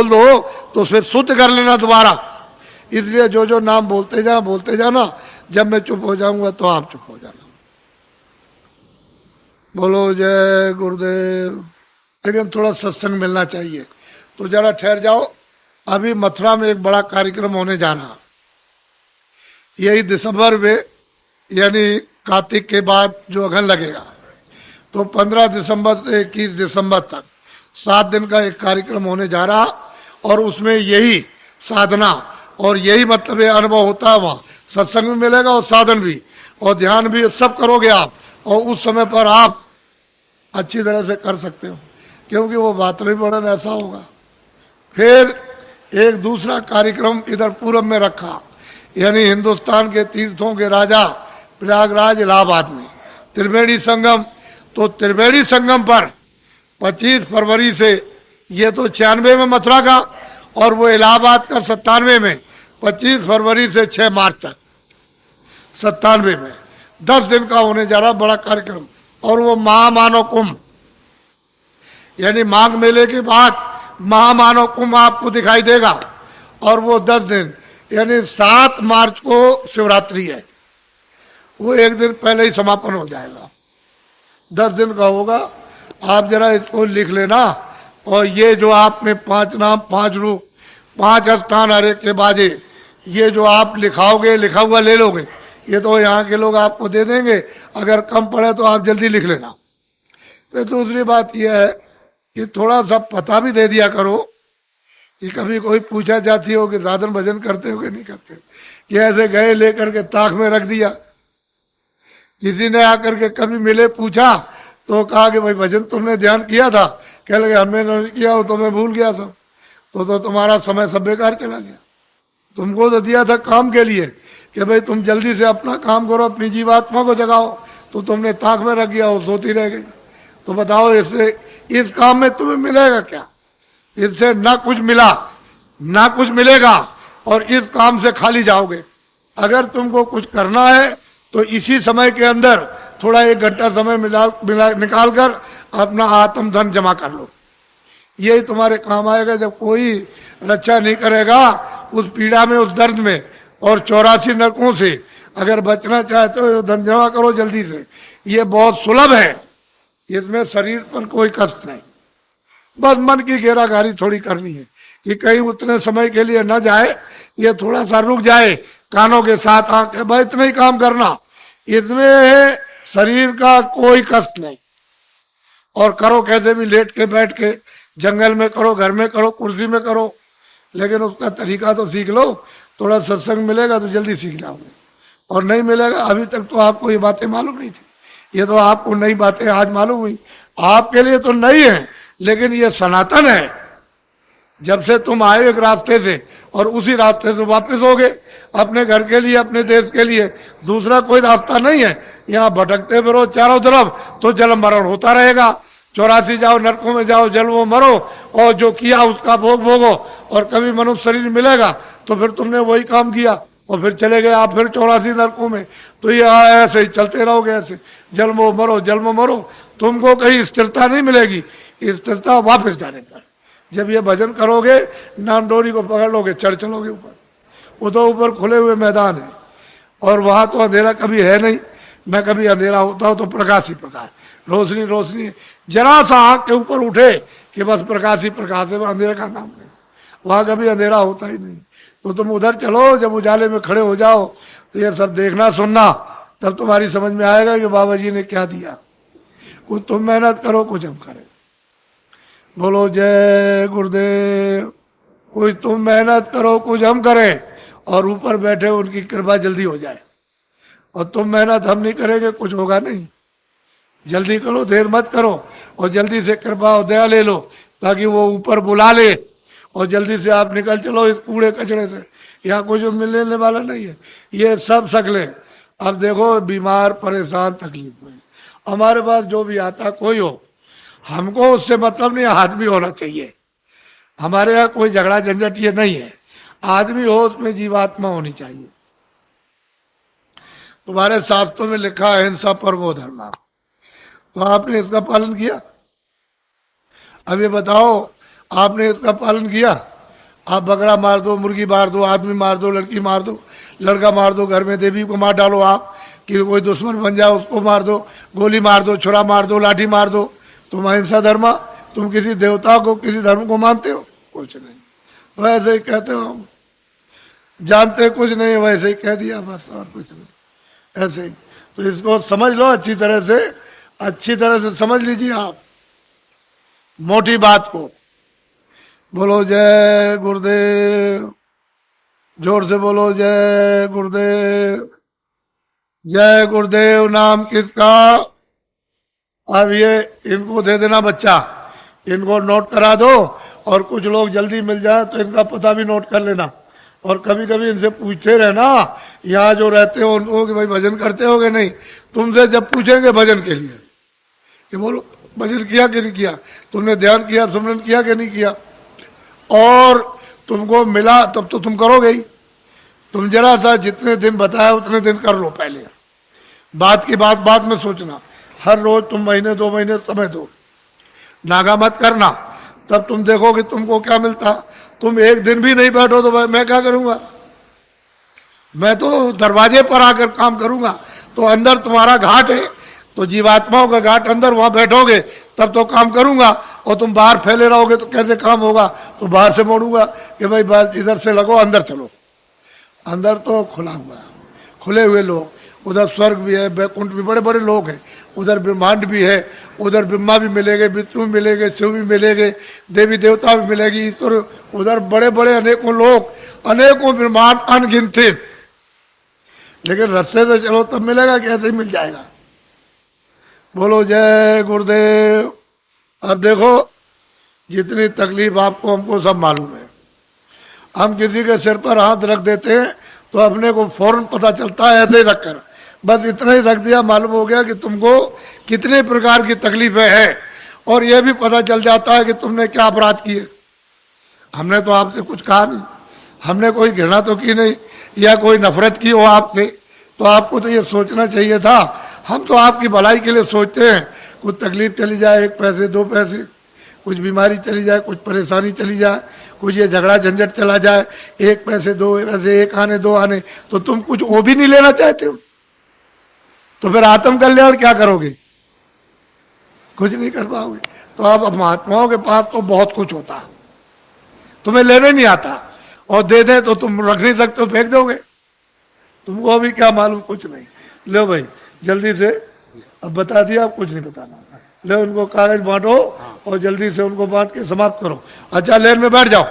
दो तो फिर शुद्ध कर लेना दोबारा। इसलिए जो जो नाम बोलते जाना, जब मैं चुप हो जाऊंगा तो आप चुप हो जाना। बोलो जय गुरुदेव। लेकिन थोड़ा सत्संग मिलना चाहिए। तो जरा ठहर जाओ, अभी मथुरा में एक बड़ा कार्यक्रम होने जा रहा, यही दिसंबर में, यानी कार्तिक के बाद जो अगन लगेगा, तो 15 दिसंबर से 21 दिसंबर तक 7 दिन का एक कार्यक्रम होने जा रहा। और उसमें यही साधना और यही मतलब ये अनुभव होता है। वहाँ सत्संग भी मिलेगा और साधन भी और ध्यान भी, सब करोगे आप। और उस समय पर आप अच्छी तरह से कर सकते हो, क्योंकि वो वातावरण ऐसा होगा। फिर एक दूसरा कार्यक्रम इधर पूरब में रखा, यानी हिंदुस्तान के तीर्थों के राजा प्रयागराज इलाहाबाद में त्रिवेणी संगम। तो त्रिवेणी संगम पर 25 फरवरी से, ये तो 96 में मथुरा का, और वो इलाहाबाद का 97 में, 25 फरवरी से 6 मार्च तक 97 में 10 दिन का होने जा रहा बड़ा कार्यक्रम। और वो महामानव कुंभ, यानी माघ मेले के बाद महामानव कुंभ आपको दिखाई देगा। और वो 10 दिन, यानी 7 मार्च को शिवरात्रि है, वो एक दिन पहले ही समापन हो जाएगा। 10 दिन का होगा। आप जरा इसको लिख लेना। और ये जो आपने 5 नाम, 5 रूप, 5 स्थान, हरे के बाजे, ये जो आप लिखाओगे, लिखा हुआ ले लोगे, ये तो यहाँ के लोग आपको दे देंगे। अगर कम पड़े तो आप जल्दी लिख लेना। फिर दूसरी बात यह है कि थोड़ा सा पता भी दे दिया करो, कि कभी कोई पूछा जाती हो कि साधन भजन करते हो कि नहीं करते हो, कि ऐसे गए लेकर के ताक में रख दिया। किसी ने आकर के कभी मिले, पूछा तो कहा कि भाई भजन तुमने ध्यान किया था? कह लगे हमने नहीं किया, हो तो मैं भूल गया सब। तो तुम्हारा समय सब बेकार चला गया। तुमको तो दिया था काम के लिए कि भाई तुम जल्दी से अपना काम करो, अपनी जीवात्मा को जगाओ, तो तुमने ताक में रख दिया, वो सोती रह गई। तो बताओ इससे, इस काम में तुम्हें मिलेगा क्या? इससे ना कुछ मिला ना कुछ मिलेगा, और इस काम से खाली जाओगे। अगर तुमको कुछ करना है तो इसी समय के अंदर थोड़ा 1 घंटा समय निकाल कर अपना आत्म धन जमा कर लो। यही तुम्हारे काम आएगा। जब कोई रक्षा नहीं करेगा उस पीड़ा में, उस दर्द में, और 84 नरकों से अगर बचना चाहते हो, धन जमा करो जल्दी से। ये बहुत सुलभ है, इसमें शरीर पर कोई कष्ट नहीं। बस मन की घेराघारी थोड़ी करनी है कि कहीं उतने समय के लिए न जाए, ये थोड़ा सा रुक जाए, कानों के साथ आंख, भाई इतना ही काम करना। इसमें शरीर का कोई कष्ट नहीं। और करो कैसे भी, लेट के बैठ के, जंगल में करो, घर में करो, कुर्सी में करो, लेकिन उसका तरीका तो सीख लो। थोड़ा सत्संग मिलेगा तो जल्दी सीख जाओगे, और नहीं मिलेगा। अभी तक तो आपको ये बातें मालूम नहीं थी, ये तो आपको नई बातें आज मालूम हुई। आपके लिए तो नई है, लेकिन ये सनातन है। जब से तुम आए एक रास्ते से, और उसी रास्ते से वापस हो गए अपने घर के लिए, अपने देश के लिए। दूसरा कोई रास्ता नहीं है। यहाँ भटकते फिरो चारों तरफ तो जन्म मरण होता रहेगा। 84 जाओ, नरकों में जाओ, जल वो मरो, और जो किया उसका भोग भोगो। और कभी मनुष्य शरीर मिलेगा तो फिर तुमने वही काम किया, और फिर चले गए आप फिर 84 नरकों में। तो ये ऐसे ही चलते रहोगे, ऐसे जन्मो मरो, जन्म मरो। तुमको कहीं स्थिरता नहीं मिलेगी। स्थिरता वापस जाने पर, जब ये भजन करोगे, नाम डोरी को पकड़ लोगे, चढ़ चलोगे ऊपर। वो तो ऊपर खुले हुए मैदान है, और वहां तो अंधेरा कभी है नहीं। मैं कभी अंधेरा होता हो तो प्रकाश ही प्रकाश, रोशनी रोशनी। जरा सा आंख के ऊपर उठे कि बस प्रकाश ही प्रकाश है, अंधेरे का नाम नहीं। वहां कभी अंधेरा होता ही नहीं। तो तुम उधर चलो, जब उजाले में खड़े हो जाओ तो ये सब देखना सुनना, तब तुम्हारी समझ में आएगा कि बाबा जी ने क्या दिया। कुछ तुम मेहनत करो, कुछ हम करें। बोलो जय गुरुदेव। कुछ तुम मेहनत करो, कुछ हम करें, और ऊपर बैठे उनकी कृपा जल्दी हो जाए। और तुम मेहनत हम नहीं करेंगे, कुछ होगा नहीं। जल्दी करो, देर मत करो, और जल्दी से कृपा और दया ले लो, ताकि वो ऊपर बुला ले, और जल्दी से आप निकल चलो इस कूड़े कचड़े से। यहाँ कोई जो मिलने वाला नहीं है। ये सब शकलें, अब देखो, बीमार, परेशान, तकलीफ में, हमारे पास जो भी आता कोई हो, हमको उससे मतलब नहीं, आदमी होना चाहिए। हमारे यहाँ कोई झगड़ा झंझट ये नहीं है। आदमी हो, उसमें जीवात्मा होनी चाहिए। तुम्हारे शास्त्रों में लिखा है अहिंसा परमो धर्म, तो आपने इसका पालन किया? अब ये बताओ, आपने इसका पालन किया? आप बकरा मार दो, मुर्गी मार दो, आदमी मार दो, लड़की मार दो, लड़का मार दो, घर में देवी को मार डालो आप, कि कोई दुश्मन बन जाए उसको मार दो, गोली मार दो, छुरा मार दो, लाठी मार दो, तुम अहिंसा धर्म, तुम किसी देवता को, किसी धर्म को मानते हो? कुछ नहीं, वैसे ही कहते हो, जानते कुछ नहीं, वैसे ही कह दिया बस, और कुछ नहीं, ऐसे ही। तो इसको समझ लो अच्छी तरह से समझ लीजिए आप मोटी बात को। बोलो जय गुरुदेव, जोर से बोलो जय गुरुदेव। जय गुरुदेव नाम किसका? अब ये इनको दे देना बच्चा, इनको नोट करा दो, और कुछ लोग जल्दी मिल जाए तो इनका पता भी नोट कर लेना, और कभी कभी इनसे पूछते रहना, यहाँ जो रहते हो उनको, कि भाई भजन करते होगे नहीं? तुमसे जब पूछेंगे भजन के लिए कि बोलो भजन किया कि नहीं किया, तुमने ध्यान किया, सुमरन किया कि नहीं किया, और तुमको मिला तब तो तुम करोगे ही। तुम जरा सा जितने दिन बताया उतने दिन कर लो पहले, बात की बात बाद में सोचना। हर रोज तुम महीने 2 महीने समय दो, नागा मत करना, तब तुम देखोगे तुमको क्या मिलता। तुम एक दिन भी नहीं बैठो तो मैं क्या करूंगा? मैं तो दरवाजे पर आकर काम करूंगा। तो अंदर तुम्हारा घाट है, तो जीवात्माओं का घाट अंदर, वहां बैठोगे तब तो काम करूंगा, और तुम बाहर फैले रहोगे तो कैसे काम होगा? तो बाहर से मोड़ूंगा कि भाई बाहर इधर से लगो, अंदर चलो। अंदर तो खुला हुआ है, खुले हुए लोग, उधर स्वर्ग भी है, बैकुंठ भी, बड़े बड़े लोग हैं, उधर ब्रह्मांड भी है, उधर ब्रह्मा भी मिलेंगे, विष्णु भी मिलेंगे, शिव भी मिलेंगे, देवी देवता भी मिलेगी, ईश्वर, उधर बड़े बड़े अनेकों लोग, अनेकों ब्रह्मांड अनगिनते। लेकिन रास्ते से चलो तब मिलेगा कि ऐसे ही मिल जाएगा? बोलो जय गुरुदेव। अब देखो, जितनी तकलीफ आपको हमको सब मालूम है। हम किसी के सिर पर हाथ रख देते हैं तो अपने को फौरन पता चलता है, ऐसे ही रखकर बस इतना ही रख दिया, मालूम हो गया कि तुमको कितने प्रकार की तकलीफें हैं, और यह भी पता चल जाता है कि तुमने क्या अपराध किए। हमने तो आपसे कुछ कहा नहीं, हमने कोई घृणा तो की नहीं, या कोई नफरत की हो आपसे, तो आपको तो ये सोचना चाहिए था। हम तो आपकी भलाई के लिए सोचते हैं, कुछ तकलीफ चली जाए, 1 पैसे 2 पैसे, कुछ बीमारी चली जाए, कुछ परेशानी चली जाए, कुछ ये झगड़ा झंझट चला जाए, 1 पैसे 2 पैसे, 1 आने 2 आने, तो तुम कुछ वो भी नहीं लेना चाहते हो? तो फिर आत्म कल्याण क्या करोगे? कुछ नहीं कर पाओगे। तो अब महात्माओं के पास तो बहुत कुछ होता, तुम्हें लेने नहीं आता, और दे दे तो तुम रख नहीं सकते हो, फेंक दोगे। तुमको अभी क्या मालूम? कुछ नहीं। लो भाई जल्दी से, अब बता दिया, अब कुछ नहीं बताना। ले उनको कागज बांटो और जल्दी से उनको बांट के समाप्त करो। अच्छा, लेन में बैठ जाओ।